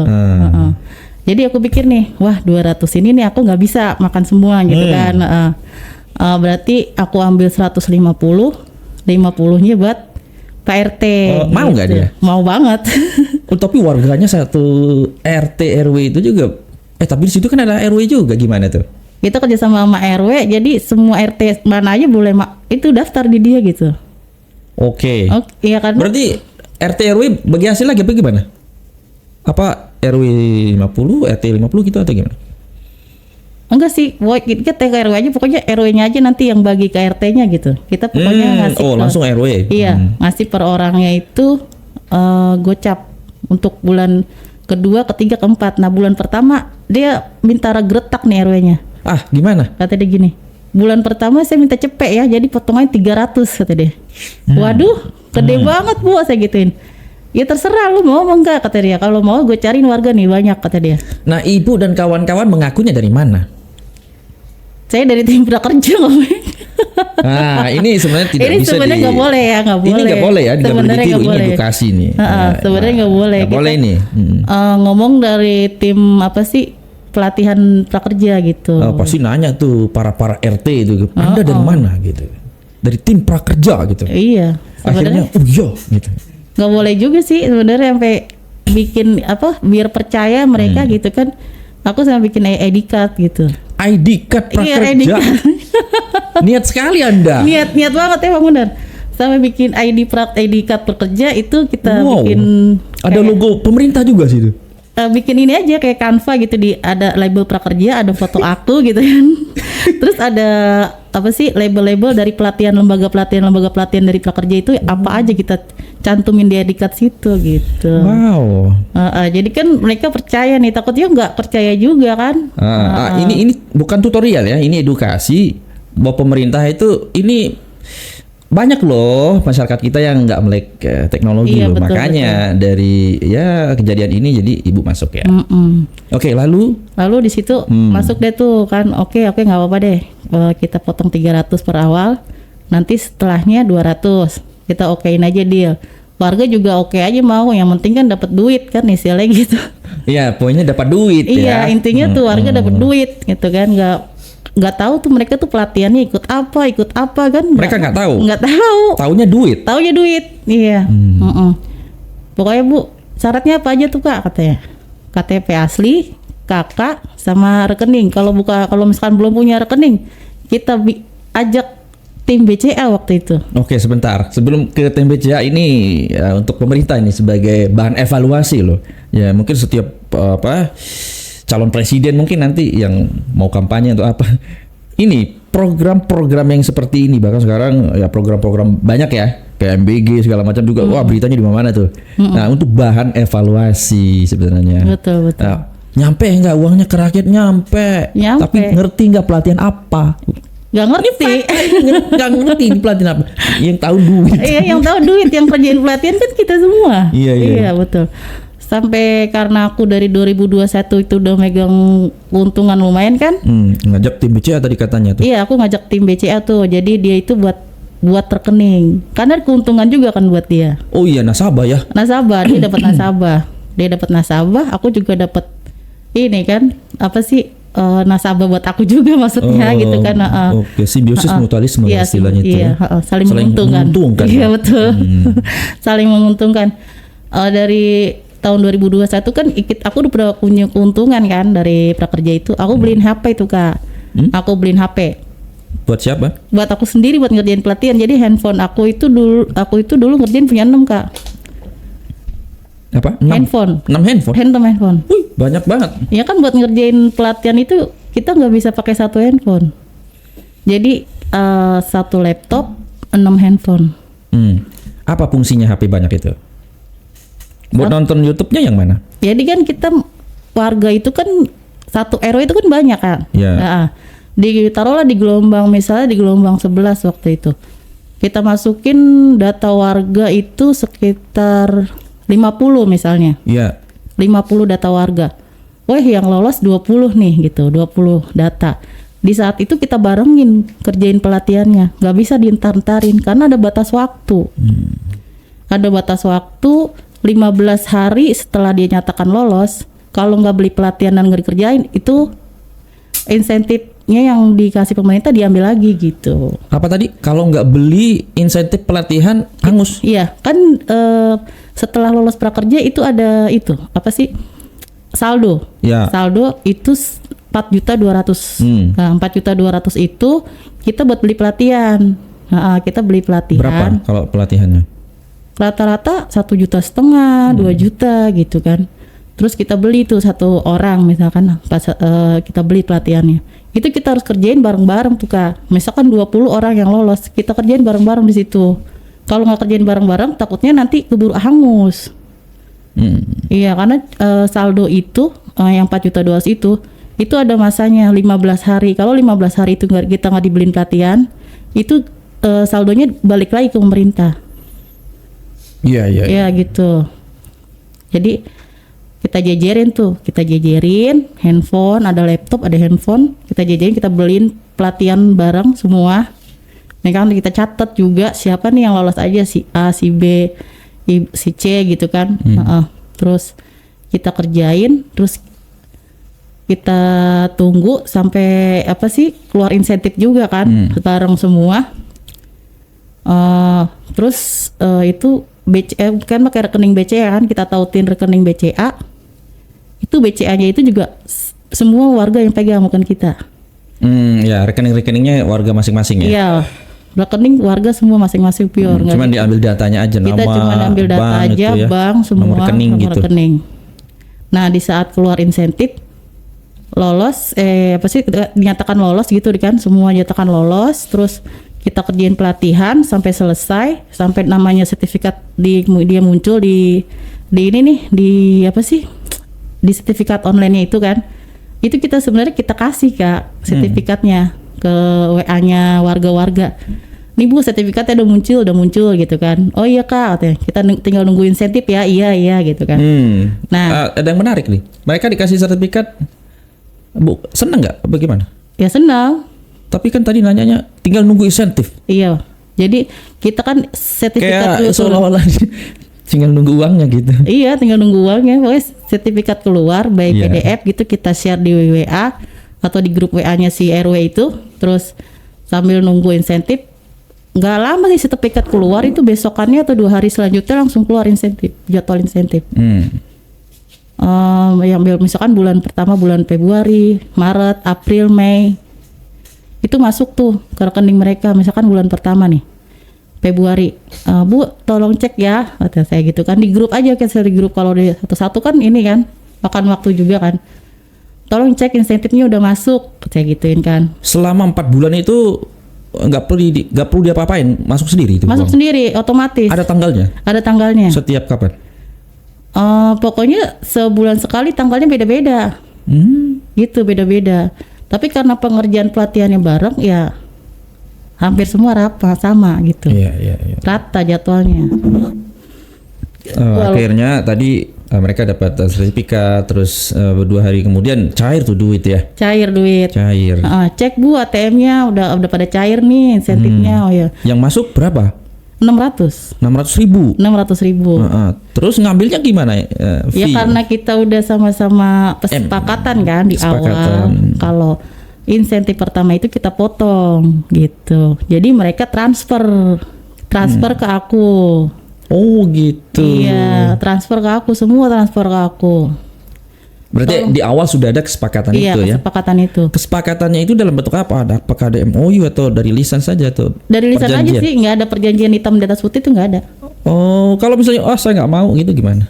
[SPEAKER 1] Jadi aku pikir nih, wah 200 ini nih aku nggak bisa makan semua gitu kan. Berarti aku ambil 150, 50-nya buat Pak RT.
[SPEAKER 2] Mau nggak dia?
[SPEAKER 1] Mau banget.
[SPEAKER 2] Tapi warganya satu RT RW itu juga. Tapi di situ kan ada RW juga, gimana tuh?
[SPEAKER 1] Kita kerja sama RW, jadi semua RT mana aja boleh itu daftar di dia gitu.
[SPEAKER 2] Oke.
[SPEAKER 1] Iya kan?
[SPEAKER 2] Berarti RT RW bagi hasil lagi apa gimana? apa RW 50, RT 50 gitu atau gimana?
[SPEAKER 1] Enggak sih, kita TK RW aja, pokoknya RW-nya aja nanti yang bagi ke RT-nya gitu. Kita pokoknya ngasih
[SPEAKER 2] langsung RW.
[SPEAKER 1] Iya, ngasih per orangnya itu gocap untuk bulan kedua, ketiga, keempat. Nah bulan pertama dia minta regretak nih RW-nya.
[SPEAKER 2] Ah gimana?
[SPEAKER 1] Kata dia gini, bulan pertama saya minta cepet ya, jadi potongannya 300 kata dia. Waduh, gede banget Bu, saya gituin. Ya terserah lu mau enggak kata dia. Kalau mau gue cariin warga nih banyak kata dia.
[SPEAKER 2] Nah ibu dan kawan-kawan mengakunya dari mana?
[SPEAKER 1] Saya dari tim prakerja ngomong.
[SPEAKER 2] Nah ini sebenarnya tidak
[SPEAKER 1] ini
[SPEAKER 2] bisa
[SPEAKER 1] sebenarnya nggak boleh ya, nggak boleh.
[SPEAKER 2] Ini nggak boleh ya, nggak boleh ditiru. Ini edukasi nih.
[SPEAKER 1] Sebenarnya nggak boleh.
[SPEAKER 2] Nggak boleh nih.
[SPEAKER 1] Ngomong dari tim apa sih pelatihan prakerja gitu.
[SPEAKER 2] Pasti nanya tuh para RT itu, Anda dari mana gitu? Dari tim prakerja gitu.
[SPEAKER 1] Iya.
[SPEAKER 2] Akhirnya, oh iya gitu.
[SPEAKER 1] Nggak boleh juga sih sebenarnya sampai bikin apa biar percaya mereka gitu kan. Aku sama bikin ID card gitu.
[SPEAKER 2] ID card prakerja.
[SPEAKER 1] Iya, ID card.
[SPEAKER 2] Niat sekali Anda.
[SPEAKER 1] Niat bebanget ya Bang benar. Sampai bikin ID card pekerja itu kita bikin
[SPEAKER 2] ada logo pemerintah juga sih itu.
[SPEAKER 1] Bikin ini aja kayak Canva gitu, ada label prakerja, ada foto aku gitu kan. Terus ada apa sih label-label dari lembaga pelatihan dari prakerja itu apa aja kita cantumin di ID card situ gitu.
[SPEAKER 2] Wow.
[SPEAKER 1] Jadi kan mereka percaya nih, takutnya nggak percaya juga kan.
[SPEAKER 2] Ini bukan tutorial ya, ini edukasi bahwa pemerintah itu ini banyak loh masyarakat kita yang nggak melek teknologi
[SPEAKER 1] Iya,
[SPEAKER 2] loh.
[SPEAKER 1] betul,
[SPEAKER 2] Makanya dari ya kejadian ini jadi ibu masuk ya. Oke, lalu
[SPEAKER 1] di situ masuk deh tuh kan. Oke nggak apa-apa deh. Kita potong 300 per awal. Nanti setelahnya 200. Kita okein aja deal. Warga juga oke aja mau. Yang penting kan dapat duit kan istilahnya gitu.
[SPEAKER 2] Iya, poinnya dapat duit ya.
[SPEAKER 1] Iya, intinya tuh warga dapat duit gitu kan. Nggak tahu tuh mereka tuh pelatihannya ikut apa kan.
[SPEAKER 2] Mereka nggak tahu. Taunya duit.
[SPEAKER 1] Iya. Pokoknya Bu, syaratnya apa aja tuh Kak katanya? KTP asli, kakak, sama rekening. Kalau misalkan belum punya rekening, kita ajak tim BCA waktu itu.
[SPEAKER 2] Oke, sebentar. Sebelum ke tim BCA ini untuk pemerintah ini sebagai bahan evaluasi loh. Ya, mungkin setiap calon presiden mungkin nanti yang mau kampanye atau apa. Ini program-program yang seperti ini, bahkan sekarang ya program-program banyak ya, kayak MBG segala macam juga. Wah, beritanya di mana tuh. Nah, untuk bahan evaluasi sebenarnya.
[SPEAKER 1] Betul.
[SPEAKER 2] Nah, nyampe nggak uangnya ke rakyat? Nyampe. Tapi ngerti nggak pelatihan apa?
[SPEAKER 1] Nggak ngerti.
[SPEAKER 2] Nggak ngerti ini pelatihan apa. Yang tahu duit.
[SPEAKER 1] Iya, yang tahu duit, yang kerjain pelatihan kan kita semua.
[SPEAKER 2] Iya,
[SPEAKER 1] betul. Sampai karena aku dari 2021 itu udah megang keuntungan lumayan kan.
[SPEAKER 2] Ngajak tim BCA tadi katanya tuh.
[SPEAKER 1] Iya, aku ngajak tim BCA tuh. Jadi dia itu buat rekening. Karena keuntungan juga kan buat dia.
[SPEAKER 2] Oh iya, nasabah ya.
[SPEAKER 1] Dia dapat nasabah. Aku juga dapat ini kan apa sih nasabah buat aku juga maksudnya gitu kan.
[SPEAKER 2] Oke, simbiosis mutualisme istilahnya itu.
[SPEAKER 1] Iya, saling menguntungkan. Iya betul. Saling menguntungkan. Dari tahun 2021 kan aku udah punya keuntungan kan dari prakerja itu. Aku beliin HP itu Kak. Aku beliin HP.
[SPEAKER 2] Buat siapa?
[SPEAKER 1] Buat aku sendiri buat ngerjain pelatihan. Jadi handphone aku itu dulu ngerjain punya 6 Kak.
[SPEAKER 2] Apa?
[SPEAKER 1] 6 handphone. Handphone.
[SPEAKER 2] Wih, banyak banget.
[SPEAKER 1] Ya kan buat ngerjain pelatihan itu kita nggak bisa pakai satu handphone. Jadi satu laptop, 6 handphone.
[SPEAKER 2] Apa fungsinya HP banyak itu? Buat nonton YouTube-nya yang mana?
[SPEAKER 1] Jadi kan kita warga itu kan satu RW itu kan banyak kan.
[SPEAKER 2] Yeah.
[SPEAKER 1] Taruhlah di gelombang 11 waktu itu. Kita masukin data warga itu sekitar 50 misalnya.
[SPEAKER 2] Iya.
[SPEAKER 1] 50 data warga. Yang lolos 20 nih gitu, 20 data. Di saat itu kita barengin kerjain pelatihannya. Nggak bisa dientar-entarin karena ada batas waktu. Ada batas waktu 15 hari setelah dia nyatakan lolos. Kalau nggak beli pelatihan dan nggak dikerjain, itu insentifnya yang dikasih pemerintah diambil lagi gitu.
[SPEAKER 2] Apa tadi? Kalau nggak beli insentif pelatihan hangus?
[SPEAKER 1] Iya, kan setelah lolos prakerja itu ada itu apa sih? Saldo.
[SPEAKER 2] Ya.
[SPEAKER 1] Saldo itu 4.200.000. Nah, 4.200.000 itu kita buat beli pelatihan. Kita beli pelatihan.
[SPEAKER 2] Berapa kalau pelatihannya?
[SPEAKER 1] Rata-rata 1,5 juta, 2 juta gitu kan. Terus kita beli tuh satu orang misalkan pas kita beli pelatihannya. Itu kita harus kerjain bareng-bareng tuh Kak. Misalkan 20 orang yang lolos, kita kerjain bareng-bareng di situ. Kalau nggak kerjain bareng-bareng takutnya nanti keburu hangus. Iya, karena saldo itu yang 4.200.000 itu ada masanya 15 hari. Kalau 15 hari itu kita nggak dibeliin pelatihan, itu saldonya balik lagi ke pemerintah.
[SPEAKER 2] Iya.
[SPEAKER 1] Iya gitu. Jadi kita jejerin handphone, ada laptop, ada handphone, kita jejerin, kita beliin pelatihan bareng semua. Nah kan kita catat juga siapa nih yang lolos aja, si A, si B, si C gitu kan. Terus kita kerjain, terus kita tunggu sampai keluar insentif juga kan, bareng semua. Terus itu kan pakai rekening BCA kan, kita tautin rekening BCA. Itu BCA-nya itu juga semua warga yang pegang, bukan kita.
[SPEAKER 2] Ya rekening-rekeningnya warga masing-masing ya.
[SPEAKER 1] Iya, rekening warga semua masing-masing pure.
[SPEAKER 2] Cuman diambil datanya aja,
[SPEAKER 1] kita
[SPEAKER 2] nama,
[SPEAKER 1] cuma ambil data
[SPEAKER 2] bank
[SPEAKER 1] aja,
[SPEAKER 2] gitu ya.
[SPEAKER 1] bank semua,
[SPEAKER 2] nomor rekening gitu.
[SPEAKER 1] rekening. Nah di saat keluar insentif, lolos, dinyatakan lolos gitu kan, semua nyatakan lolos, terus kita kerjain pelatihan sampai selesai, sampai namanya sertifikat dia muncul di ini nih, di sertifikat online-nya itu kan. Itu kita sebenarnya kita kasih Kak sertifikatnya ke WA-nya warga-warga. Nih Bu, sertifikatnya udah muncul gitu kan. Oh iya Kak, katanya. Kita tinggal nunggu insentif ya. Iya gitu kan.
[SPEAKER 2] Nah, ada yang menarik nih. Mereka dikasih sertifikat, Bu, seneng nggak? Bagaimana?
[SPEAKER 1] Ya senang.
[SPEAKER 2] Tapi kan tadi nanyanya tinggal nunggu insentif.
[SPEAKER 1] Iya. Jadi kita kan sertifikat
[SPEAKER 2] Kayak seolah-olah tinggal nunggu uangnya gitu.
[SPEAKER 1] Iya, tinggal nunggu uangnya. Pokoknya sertifikat keluar by PDF gitu, kita share di WA atau di grup WA-nya si RW itu. Terus sambil nunggu insentif, nggak lama sih sertifikat keluar, itu besokannya atau 2 hari selanjutnya langsung keluar insentif, jadwal insentif. Yang misalkan bulan pertama bulan Februari, Maret, April, Mei, itu masuk tuh ke rekening mereka. Misalkan bulan pertama nih Februari, Bu tolong cek ya, kata saya gitu kan, di grup aja kan, di grup. Kalau di satu-satu kan ini kan makan waktu juga kan, tolong cek insentifnya udah masuk, saya gituin kan.
[SPEAKER 2] Selama 4 bulan itu nggak perlu diapa-apain, masuk sendiri itu?
[SPEAKER 1] Masuk sendiri otomatis.
[SPEAKER 2] Ada tanggalnya?
[SPEAKER 1] Ada tanggalnya.
[SPEAKER 2] Setiap kapan?
[SPEAKER 1] Pokoknya sebulan sekali tanggalnya beda-beda. Gitu, beda-beda. Tapi karena pengerjaan pelatihannya bareng, ya hampir semua sama gitu.
[SPEAKER 2] Iya.
[SPEAKER 1] Rata jadwalnya.
[SPEAKER 2] Akhirnya tadi mereka dapat sertifikat, terus 2 hari kemudian cair tuh duit ya?
[SPEAKER 1] Cair duit. Cek Bu ATM-nya udah pada cair nih insentifnya. Oh ya.
[SPEAKER 2] Yang masuk berapa?
[SPEAKER 1] 600.000.
[SPEAKER 2] 600.000. Terus ngambilnya gimana?
[SPEAKER 1] Ya karena kita udah sama-sama kesepakatan kan di awal. Kalau insentif pertama itu kita potong gitu. Jadi mereka transfer ke aku.
[SPEAKER 2] Oh gitu.
[SPEAKER 1] Iya, transfer ke aku, semua transfer ke aku.
[SPEAKER 2] Berarti di awal sudah ada kesepakatan itu ya?
[SPEAKER 1] Iya, kesepakatan itu.
[SPEAKER 2] Kesepakatannya itu dalam bentuk apa? Apakah ada MOU atau dari lisan saja tuh?
[SPEAKER 1] Dari lisan aja sih, nggak ada perjanjian hitam di atas putih, itu nggak ada.
[SPEAKER 2] Oh, kalau misalnya saya nggak mau gitu gimana?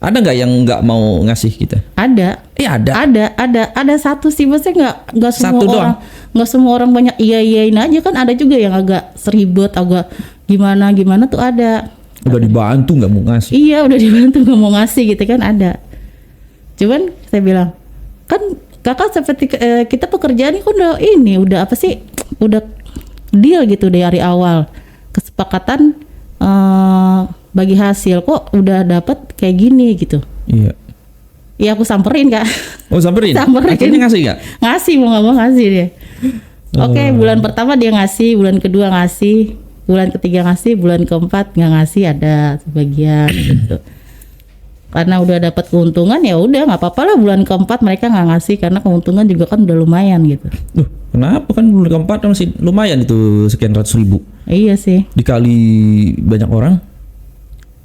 [SPEAKER 2] Ada nggak yang nggak mau ngasih kita?
[SPEAKER 1] Ada. Ada satu sih, maksudnya nggak semua orang, nggak semua orang banyak iyain aja kan, ada juga yang agak seribet, agak gimana tuh ada.
[SPEAKER 2] Udah dibantu nggak mau ngasih?
[SPEAKER 1] Iya, udah dibantu nggak mau ngasih gitu kan, ada. Cuman saya bilang, kan kakak seperti kita pekerjaan ini udah udah deal gitu dari awal, kesepakatan bagi hasil, kok udah dapat kayak gini gitu.
[SPEAKER 2] Iya.
[SPEAKER 1] Iya, aku samperin Kak.
[SPEAKER 2] Oh samperin?
[SPEAKER 1] Samperin.
[SPEAKER 2] Akhirnya ngasih nggak?
[SPEAKER 1] Ngasih, mau nggak mau ngasih dia. Oke, bulan pertama dia ngasih, bulan kedua ngasih, bulan ketiga ngasih, bulan keempat nggak ngasih, ada sebagian gitu. Karena udah dapat keuntungan, ya udah nggak apa-apa lah, bulan keempat mereka nggak ngasih karena keuntungan juga kan udah lumayan gitu.
[SPEAKER 2] Kenapa, kan bulan keempat masih lumayan itu, sekian ratus ribu.
[SPEAKER 1] Iya sih.
[SPEAKER 2] Dikali banyak orang.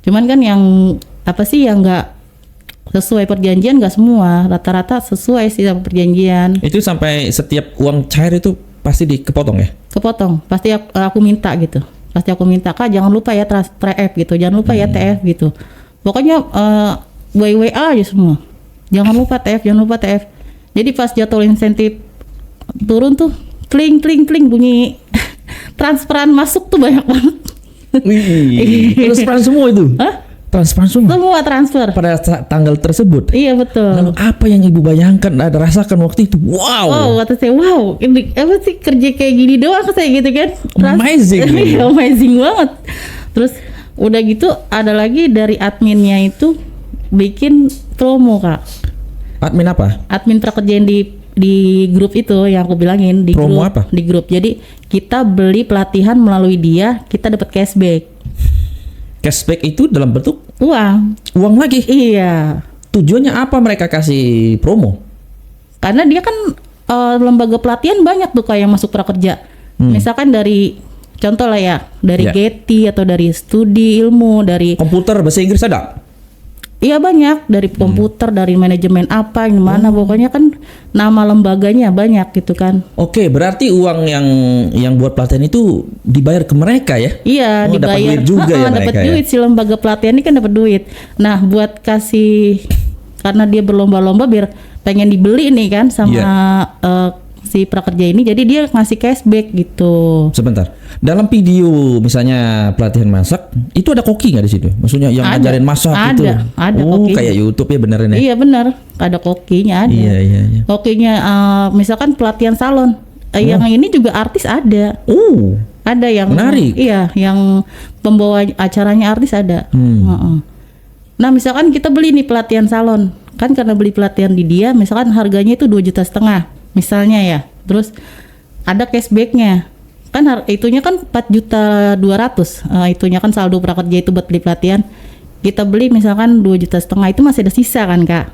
[SPEAKER 1] Cuman kan yang yang nggak sesuai perjanjian nggak semua, rata-rata sesuai sih sama perjanjian.
[SPEAKER 2] Itu sampai setiap uang cair itu pasti kepotong ya?
[SPEAKER 1] Kepotong, pasti aku minta gitu. Pasti aku minta, Kak jangan lupa ya TF gitu, jangan lupa ya TF gitu. Pokoknya by WA aja semua. Jangan lupa TF. Jadi pas jadwal insentif turun tuh, kling bunyi transferan masuk tuh banyak banget.
[SPEAKER 2] Wih, transparan semua itu.
[SPEAKER 1] Hah?
[SPEAKER 2] Transparan semua.
[SPEAKER 1] Semua transfer.
[SPEAKER 2] Pada tanggal tersebut.
[SPEAKER 1] Iya betul.
[SPEAKER 2] Lalu apa yang ibu bayangkan, ada rasakan waktu itu? Wow.
[SPEAKER 1] Oh, kata saya, wow, ini apa sih kerja kayak gini doang saya gitu kan?
[SPEAKER 2] Amazing.
[SPEAKER 1] Iya, amazing banget. Terus udah gitu ada lagi dari adminnya itu bikin promo Kak.
[SPEAKER 2] Admin apa?
[SPEAKER 1] Admin prakerja yang di grup itu yang aku bilangin di
[SPEAKER 2] Promo
[SPEAKER 1] grup.
[SPEAKER 2] apa?
[SPEAKER 1] Di grup. Jadi kita beli pelatihan melalui dia, kita dapat cashback.
[SPEAKER 2] Cashback itu dalam bentuk
[SPEAKER 1] Uang
[SPEAKER 2] lagi.
[SPEAKER 1] Iya.
[SPEAKER 2] Tujuannya apa mereka kasih promo?
[SPEAKER 1] Karena dia kan lembaga pelatihan banyak tuh kayak masuk prakerja. Misalkan dari contoh lah ya, dari
[SPEAKER 2] Ya.
[SPEAKER 1] Getty atau dari studi ilmu, dari
[SPEAKER 2] Komputer bahasa Inggris ada?
[SPEAKER 1] iya banyak, dari komputer, dari manajemen apa gimana, pokoknya kan nama lembaganya banyak gitu kan.
[SPEAKER 2] Oke, berarti uang yang buat pelatihan itu dibayar ke mereka ya?
[SPEAKER 1] Iya,
[SPEAKER 2] Oh, dapat
[SPEAKER 1] dibayar.
[SPEAKER 2] duit juga ya
[SPEAKER 1] Dapat
[SPEAKER 2] mereka ya?
[SPEAKER 1] duit si lembaga pelatihan ini kan dapat duit. Nah, buat kasih karena dia berlomba-lomba biar pengen dibeli nih kan sama si prakerja ini, jadi dia ngasih cashback gitu.
[SPEAKER 2] Sebentar. Dalam video misalnya pelatihan masak, itu ada koki nggak di situ? Maksudnya yang
[SPEAKER 1] Ada.
[SPEAKER 2] ngajarin masak itu?
[SPEAKER 1] Ada
[SPEAKER 2] Oh,
[SPEAKER 1] kokinya.
[SPEAKER 2] kayak YouTube ya beneran ya?
[SPEAKER 1] Iya benar, ada kokinya ada.
[SPEAKER 2] Iya.
[SPEAKER 1] Kokinya misalkan pelatihan salon. Yang ini juga artis ada. Ada yang
[SPEAKER 2] Menarik.
[SPEAKER 1] Iya, yang pembawa acaranya artis ada. Heeh. Nah, misalkan kita beli nih pelatihan salon. Kan karena beli pelatihan di dia, misalkan harganya itu 2,5 juta misalnya ya. Terus ada cashbacknya. Kan itunya kan 4,2 juta. Itunya kan saldo prakerja itu buat beli pelatihan. Kita beli misalkan 2,5 juta, itu masih ada sisa kan, Kak?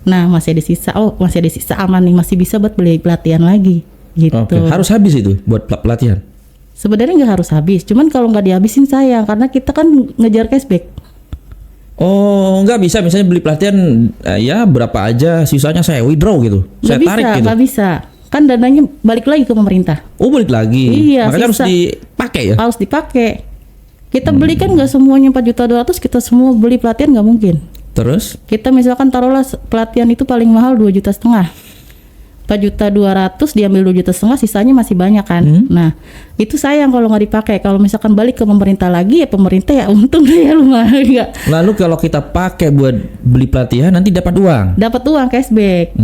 [SPEAKER 1] Nah, masih ada sisa. Oh, masih ada sisa, aman nih, masih bisa buat beli pelatihan lagi. Gitu.
[SPEAKER 2] Oke, harus habis itu buat pelatihan.
[SPEAKER 1] Sebenarnya nggak harus habis, cuman kalau nggak dihabisin sayang karena kita kan ngejar cashback.
[SPEAKER 2] Oh, nggak bisa misalnya beli pelatihan ya berapa aja, sisanya saya withdraw gitu. Saya tarik gitu.
[SPEAKER 1] Nggak bisa. Kan dananya balik lagi ke pemerintah.
[SPEAKER 2] Oh, balik lagi.
[SPEAKER 1] Iya,
[SPEAKER 2] Makanya harus
[SPEAKER 1] sisa.
[SPEAKER 2] dipakai ya.
[SPEAKER 1] Harus dipakai. Kita beli kan nggak semuanya 4,2 juta, kita semua beli pelatihan nggak mungkin.
[SPEAKER 2] Terus?
[SPEAKER 1] Kita misalkan taruhlah pelatihan itu paling mahal 2,5 juta. 4,2 juta diambil 2,5 juta, sisanya masih banyak kan. Nah, itu sayang kalau nggak dipakai. Kalau misalkan balik ke pemerintah lagi ya pemerintah ya untung ya lumayan nggak.
[SPEAKER 2] Lalu kalau kita pakai buat beli pelatihan nanti dapat uang.
[SPEAKER 1] Dapat uang cashback.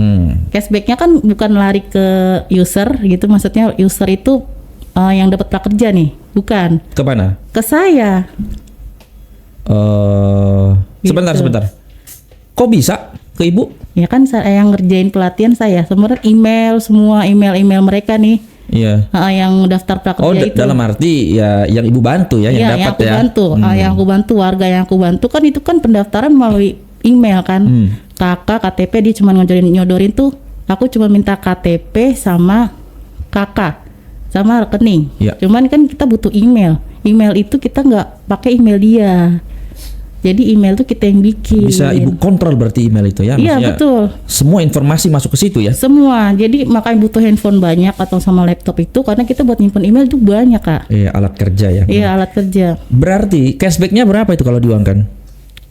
[SPEAKER 1] Cashbacknya kan bukan lari ke user gitu, maksudnya user itu yang dapat prakerja nih, bukan
[SPEAKER 2] Kemana?
[SPEAKER 1] ke saya. Gitu.
[SPEAKER 2] Sebentar. Kok bisa ke ibu?
[SPEAKER 1] Ya kan saya yang ngerjain pelatihan saya, sebenarnya semua email mereka nih,
[SPEAKER 2] Iya.
[SPEAKER 1] yang daftar prakerja itu.
[SPEAKER 2] Dalam arti ya yang ibu bantu ya, yang
[SPEAKER 1] Iya,
[SPEAKER 2] dapat ya.
[SPEAKER 1] yang aku bantu warga yang aku bantu kan itu kan pendaftaran melalui email kan. Kakak KTP dia cuma nyodorin tuh, aku cuma minta KTP sama kakak sama rekening.
[SPEAKER 2] Iya.
[SPEAKER 1] Cuman kan kita butuh email. Email itu kita nggak pakai email dia. Jadi email tuh kita yang bikin.
[SPEAKER 2] Bisa ibu kontrol berarti email itu ya?
[SPEAKER 1] Iya
[SPEAKER 2] Maksudnya
[SPEAKER 1] betul.
[SPEAKER 2] semua informasi masuk ke situ ya?
[SPEAKER 1] Semua. Jadi makanya butuh handphone banyak atau sama laptop itu karena kita buat nyimpen email tuh banyak Kak.
[SPEAKER 2] Iya, alat kerja ya.
[SPEAKER 1] Iya alat kerja.
[SPEAKER 2] Berarti cashbacknya berapa itu kalau diuangkan?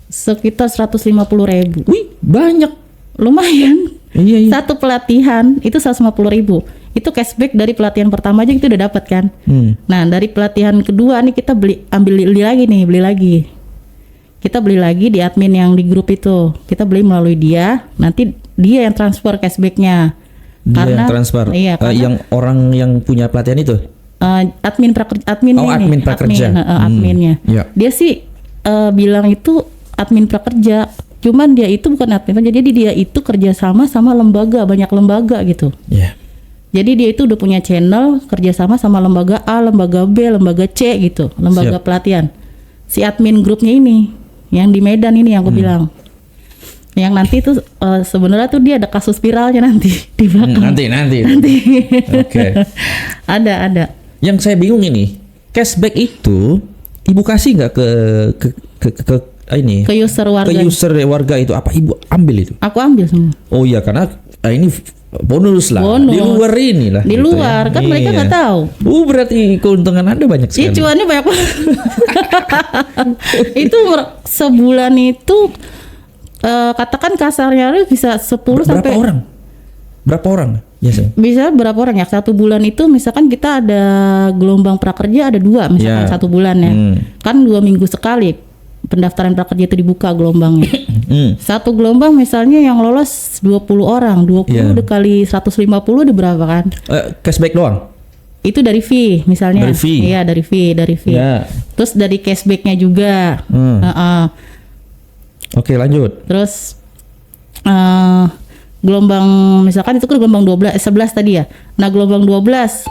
[SPEAKER 1] Sekitar 150.000.
[SPEAKER 2] Wih, banyak.
[SPEAKER 1] Lumayan.
[SPEAKER 2] Iya.
[SPEAKER 1] Satu pelatihan itu 150.000. Itu cashback dari pelatihan pertama aja kita udah dapat kan. Nah dari pelatihan kedua nih kita beli lagi. Kita beli lagi di admin yang di grup itu. Kita beli melalui dia. Nanti dia yang transfer cashbacknya.
[SPEAKER 2] Dia yang transfer.
[SPEAKER 1] Iya.
[SPEAKER 2] Yang orang yang punya pelatihan itu?
[SPEAKER 1] Admin
[SPEAKER 2] Oh, admin prakerja.
[SPEAKER 1] Adminnya.
[SPEAKER 2] Iya.
[SPEAKER 1] Dia sih bilang itu admin prakerja. Cuman dia itu bukan admin. Jadi dia itu kerjasama sama lembaga, banyak lembaga gitu.
[SPEAKER 2] Iya.
[SPEAKER 1] Jadi dia itu udah punya channel kerjasama sama lembaga A, lembaga B, lembaga C gitu, lembaga pelatihan. Si admin grupnya ini, yang di Medan ini yang aku bilang, yang nanti tuh sebenarnya tuh dia ada kasus viralnya nanti di belakang.
[SPEAKER 2] Nanti. Oke.
[SPEAKER 1] Ada.
[SPEAKER 2] Yang saya bingung ini, cashback itu ibu kasih nggak ke ini?
[SPEAKER 1] Ke user warga.
[SPEAKER 2] Ke user warga itu apa ibu ambil itu?
[SPEAKER 1] Aku ambil semua.
[SPEAKER 2] Oh iya karena ini bonus lah.
[SPEAKER 1] Bonus.
[SPEAKER 2] Di luar ini lah.
[SPEAKER 1] Di
[SPEAKER 2] gitu
[SPEAKER 1] luar
[SPEAKER 2] ya.
[SPEAKER 1] kan mereka nggak tahu.
[SPEAKER 2] Berarti keuntungan Anda banyak
[SPEAKER 1] Iya
[SPEAKER 2] sekali.
[SPEAKER 1] cuannya banyak banget. Itu sebulan itu katakan kasarnya bisa 10 sampai
[SPEAKER 2] Berapa orang biasanya?
[SPEAKER 1] bisa berapa orang ya? 1 bulan itu misalkan kita ada gelombang prakerja ada 2 misalkan
[SPEAKER 2] Ya.
[SPEAKER 1] 1 bulan ya. Kan 2 minggu sekali pendaftaran prakerja itu dibuka gelombangnya. Satu gelombang misalnya yang lolos 20 orang, 20
[SPEAKER 2] Ya.
[SPEAKER 1] dikali 150 di berapa kan?
[SPEAKER 2] Cashback doang?
[SPEAKER 1] Itu dari fee misalnya.
[SPEAKER 2] Dari fee?
[SPEAKER 1] Iya dari fee.
[SPEAKER 2] Ya.
[SPEAKER 1] Terus dari cashbacknya juga.
[SPEAKER 2] Oke, lanjut.
[SPEAKER 1] Terus gelombang misalkan itu kan gelombang 11 tadi ya. Nah gelombang 12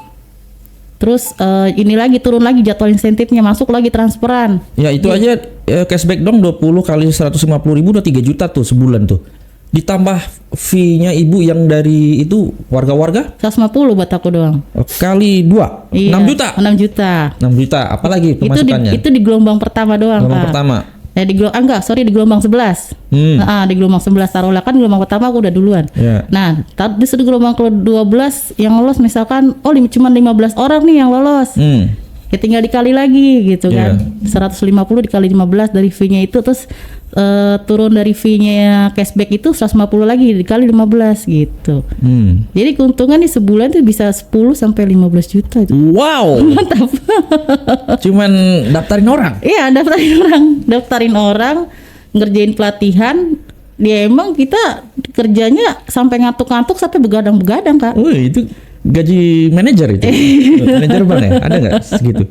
[SPEAKER 1] terus ini lagi turun lagi jadwal insentifnya, masuk lagi transferan.
[SPEAKER 2] Ya itu aja cashback dong 20 kali 150.000 udah 3 juta tuh sebulan tuh. Ditambah fee-nya ibu yang dari itu warga-warga
[SPEAKER 1] 150 buat aku doang.
[SPEAKER 2] kali 2
[SPEAKER 1] Iya,
[SPEAKER 2] 6 juta.
[SPEAKER 1] 6 juta.
[SPEAKER 2] 6 juta apalagi pemasukannya?
[SPEAKER 1] Itu di gelombang pertama doang,
[SPEAKER 2] Gelombang
[SPEAKER 1] Kak.
[SPEAKER 2] pertama.
[SPEAKER 1] Di gelombang 11. Di gelombang 11 taruhlah kan gelombang pertama aku udah duluan.
[SPEAKER 2] Ya.
[SPEAKER 1] Nah, di gelombang ke-12 yang lolos misalkan cuma 15 orang nih yang lolos. Ya tinggal dikali lagi gitu kan. 150 dikali 15 dari fee-nya itu terus turun dari fee-nya cashback itu 150 lagi dikali 15 gitu. Jadi keuntungan di sebulan itu bisa 10 sampai 15 juta itu.
[SPEAKER 2] Wow.
[SPEAKER 1] Mantap.
[SPEAKER 2] Cuman daftarin orang.
[SPEAKER 1] Iya, daftarin orang, ngerjain pelatihan. Dia emang kita kerjanya sampai ngantuk-ngantuk sampai begadang-begadang, Kak.
[SPEAKER 2] Wih, itu gaji manajer itu. Manajer bank ya? Ada nggak segitu?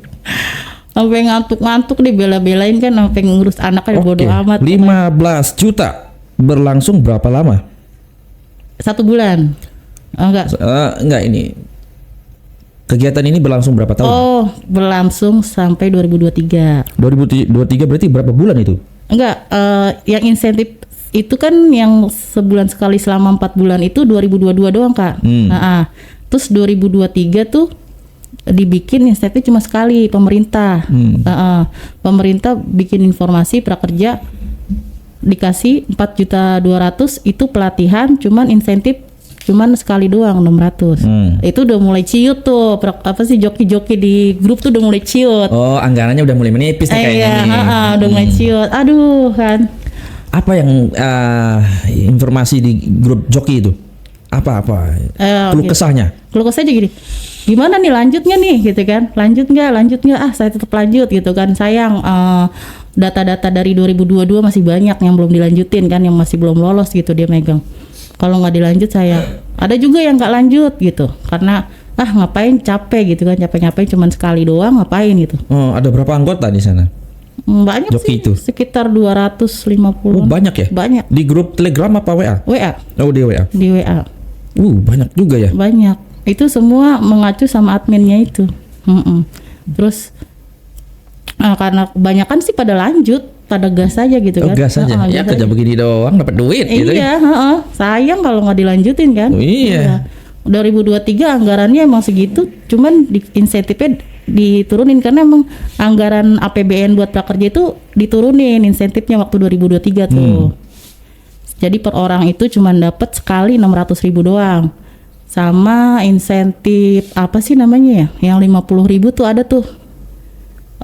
[SPEAKER 1] Sampai ngantuk-ngantuk dibela-belain kan sampai ngurus anaknya bodo amat.
[SPEAKER 2] 15 juta berlangsung berapa lama?
[SPEAKER 1] 1 bulan. Enggak.
[SPEAKER 2] Enggak ini. Kegiatan ini berlangsung berapa tahun?
[SPEAKER 1] Berlangsung sampai 2023.
[SPEAKER 2] 2023 berarti berapa bulan itu?
[SPEAKER 1] Enggak, yang insentif itu kan yang sebulan sekali selama 4 bulan itu 2022 doang, Kak. Terus 2023 tuh dibikin insentif cuma sekali pemerintah. Pemerintah bikin informasi prakerja dikasih 4.200.000 itu pelatihan cuman insentif cuman sekali doang 600. Itu udah mulai ciut tuh joki-joki di grup tuh udah mulai ciut.
[SPEAKER 2] Oh, anggarannya udah mulai menipis nih kayaknya nih.
[SPEAKER 1] Udah mulai ciut. Aduh kan.
[SPEAKER 2] Apa yang informasi di grup joki itu? Apa keluh kesahnya?
[SPEAKER 1] Keluh kesahnya gini, gimana nih lanjut nggak nih gitu kan? Lanjut nggak? Saya tetap lanjut gitu kan. Sayang data-data dari 2022 masih banyak yang belum dilanjutin kan, yang masih belum lolos gitu dia megang. Kalau nggak dilanjut saya, ada juga yang nggak lanjut gitu karena ngapain capek gitu kan, capek-capek cuman sekali doang ngapain gitu.
[SPEAKER 2] Oh, ada berapa anggota di sana?
[SPEAKER 1] Banyak
[SPEAKER 2] joki
[SPEAKER 1] sih,
[SPEAKER 2] itu
[SPEAKER 1] sekitar 250.
[SPEAKER 2] Banyak ya?
[SPEAKER 1] Banyak.
[SPEAKER 2] Di grup Telegram apa WA?
[SPEAKER 1] WA.
[SPEAKER 2] Oh, di WA.
[SPEAKER 1] Di WA.
[SPEAKER 2] Banyak juga ya?
[SPEAKER 1] Banyak. Itu semua mengacu sama adminnya itu. Terus karena kebanyakan sih pada lanjut, pada gas aja gitu kan.
[SPEAKER 2] Gas aja. Ya kerja begini doang dapat duit gitu
[SPEAKER 1] iya,
[SPEAKER 2] ya.
[SPEAKER 1] sayang kalau nggak dilanjutin kan.
[SPEAKER 2] Iya.
[SPEAKER 1] 2023 anggarannya emang segitu, cuman insentifnya diturunin karena emang anggaran APBN buat prakerja itu diturunin insentifnya waktu 2023 tuh. Jadi per orang itu cuma dapat sekali 600.000 doang. Sama insentif apa sih namanya ya? Yang 50.000 tuh ada tuh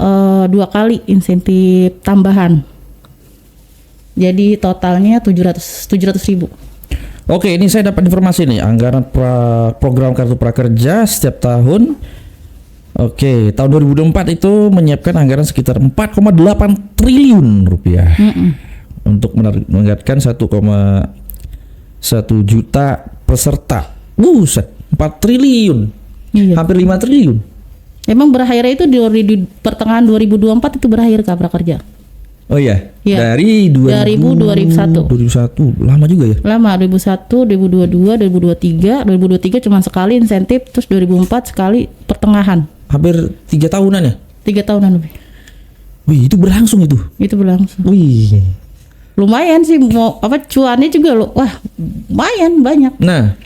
[SPEAKER 1] 2 kali insentif tambahan. Jadi totalnya 700.000.
[SPEAKER 2] Oke, ini saya dapat informasi nih anggaran program kartu prakerja setiap tahun. Oke, tahun 2024 itu menyiapkan anggaran sekitar 4,8 triliun rupiah untuk menargetkan 1,1 juta peserta. Buset, 4 triliun.
[SPEAKER 1] Iya.
[SPEAKER 2] Hampir 5 triliun.
[SPEAKER 1] Emang berakhirnya itu di pertengahan 2024 itu berakhir Kak prakerja.
[SPEAKER 2] Oh iya,
[SPEAKER 1] Iya.
[SPEAKER 2] dari
[SPEAKER 1] 2021.
[SPEAKER 2] 2021, lama juga ya?
[SPEAKER 1] Lama, 2001, 2022, 2023. 2023 cuma sekali insentif, terus 2004 sekali pertengahan.
[SPEAKER 2] Hampir 3 tahunan ya?
[SPEAKER 1] 3 tahunan lebih.
[SPEAKER 2] Wih, itu berlangsung itu.
[SPEAKER 1] Itu berlangsung.
[SPEAKER 2] Wih.
[SPEAKER 1] Lumayan sih, cuannya juga wah lumayan banyak.
[SPEAKER 2] Nah,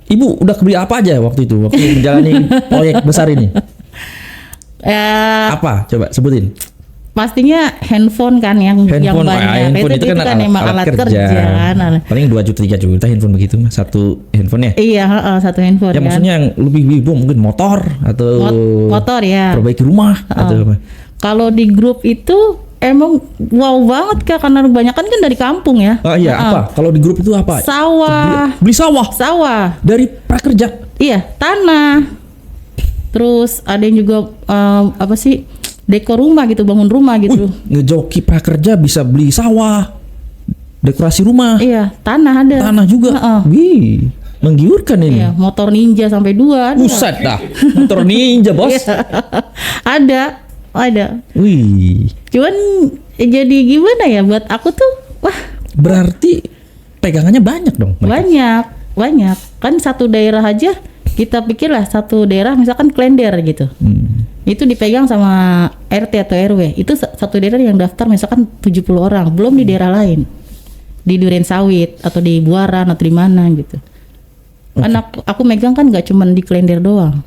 [SPEAKER 2] Ibu udah beli apa aja waktu itu waktu menjalani proyek besar ini? Apa? Coba sebutin.
[SPEAKER 1] Pastinya handphone kan yang banyak.
[SPEAKER 2] Handphone itu kan
[SPEAKER 1] emang alat kerja.
[SPEAKER 2] Paling 2 juta 3 juta handphone begitu mah satu handphonenya.
[SPEAKER 1] Iya, satu handphone
[SPEAKER 2] Ya
[SPEAKER 1] kan.
[SPEAKER 2] maksudnya yang lebih mungkin motor atau
[SPEAKER 1] motor ya.
[SPEAKER 2] perbaiki rumah atau apa?
[SPEAKER 1] Kalau di grup itu emang wow banget Kak, karena kebanyakan kan dari kampung ya.
[SPEAKER 2] Oh iya, apa? Kalau di grup itu apa?
[SPEAKER 1] Sawah.
[SPEAKER 2] Beli sawah
[SPEAKER 1] Sawah.
[SPEAKER 2] dari prakerja.
[SPEAKER 1] Iya, tanah. Terus ada yang juga apa sih? Dekor rumah gitu, bangun rumah gitu.
[SPEAKER 2] Ngejoki prakerja bisa beli sawah, dekorasi rumah,
[SPEAKER 1] Iya, tanah ada.
[SPEAKER 2] tanah juga. Wih, menggiurkan ini.
[SPEAKER 1] Iya, motor ninja sampai 2 ada.
[SPEAKER 2] Buset dah, motor ninja bos.
[SPEAKER 1] Iya. ada.
[SPEAKER 2] Wih,
[SPEAKER 1] Cuman jadi gimana ya buat aku tuh, wah
[SPEAKER 2] berarti pegangannya banyak dong. mereka.
[SPEAKER 1] banyak. Kan satu daerah aja kita pikir lah satu daerah misalkan Klender gitu. Itu dipegang sama RT atau RW. Itu satu daerah yang daftar misalkan 70 orang, belum di daerah lain. Di Duren Sawit atau di Buaran atau di mana gitu. Kan aku megang kan nggak cuma di Klender doang.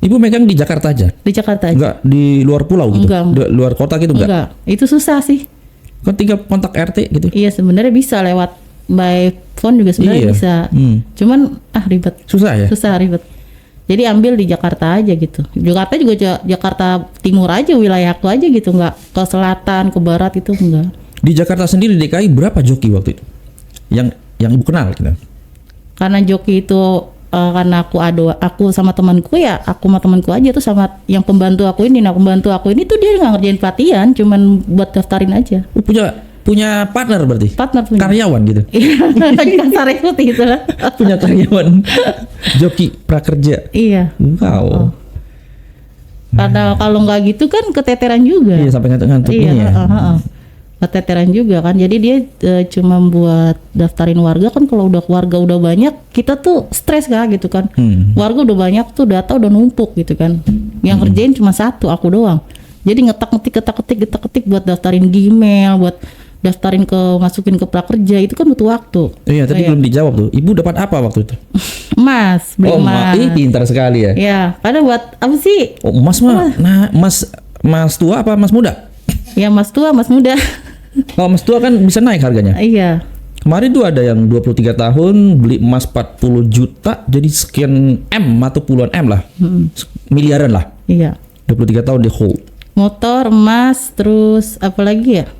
[SPEAKER 2] Ibu megang di Jakarta aja?
[SPEAKER 1] Di Jakarta aja.
[SPEAKER 2] Enggak di luar pulau gitu?
[SPEAKER 1] Enggak.
[SPEAKER 2] Di luar kota gitu enggak?
[SPEAKER 1] Enggak. Itu susah sih.
[SPEAKER 2] Kan tinggal kontak RT gitu.
[SPEAKER 1] Iya sebenarnya bisa lewat by phone juga sebenarnya
[SPEAKER 2] Iya.
[SPEAKER 1] bisa. Cuman ribet.
[SPEAKER 2] Susah ya?
[SPEAKER 1] Susah ribet. Jadi ambil di Jakarta aja gitu. Jakarta juga Jakarta Timur aja wilayahku aja gitu, nggak ke selatan, ke barat itu enggak.
[SPEAKER 2] Di Jakarta sendiri DKI berapa joki waktu itu? Yang ibu kenal gitu?
[SPEAKER 1] Karena joki itu karena aku sama temanku ya, aku sama temanku aja tuh sama yang pembantu aku ini. Nah pembantu aku ini tuh dia nggak ngerjain pelatihan, cuman buat daftarin aja.
[SPEAKER 2] Punya partner berarti?
[SPEAKER 1] Partner punya.
[SPEAKER 2] Karyawan gitu?
[SPEAKER 1] Iya, kasar itu lah.
[SPEAKER 2] Punya karyawan joki prakerja.
[SPEAKER 1] Iya.
[SPEAKER 2] Wow.
[SPEAKER 1] Karena kalau nggak gitu kan keteteran juga.
[SPEAKER 2] Iya sampai ngantuk-ngantuk
[SPEAKER 1] Iya,
[SPEAKER 2] ini ya.
[SPEAKER 1] keteteran juga kan. Jadi dia cuma buat daftarin warga kan. Kalau udah warga udah banyak, kita tuh stres Kak gitu kan. Warga udah banyak tuh, data udah numpuk gitu kan. Yang kerjain cuma satu, aku doang. Jadi ngetik buat daftarin Gmail, buat daftarin masukin ke prakerja itu kan butuh waktu.
[SPEAKER 2] Iya, tapi belum dijawab tuh. Ibu dapat apa waktu itu?
[SPEAKER 1] Emas, beli emas.
[SPEAKER 2] Pintar sekali ya.
[SPEAKER 1] Ya, karena buat apa sih?
[SPEAKER 2] Oh, emas mah. Nah, emas tua apa emas muda?
[SPEAKER 1] Ya emas tua, emas muda.
[SPEAKER 2] Kalau emas tua kan bisa naik harganya.
[SPEAKER 1] Iya.
[SPEAKER 2] Kemarin tuh ada yang 23 tahun beli emas 40 juta jadi sekian M atau puluhan M lah. Miliaran lah.
[SPEAKER 1] Iya.
[SPEAKER 2] 23 tahun di hold.
[SPEAKER 1] Motor, emas, terus apa lagi ya?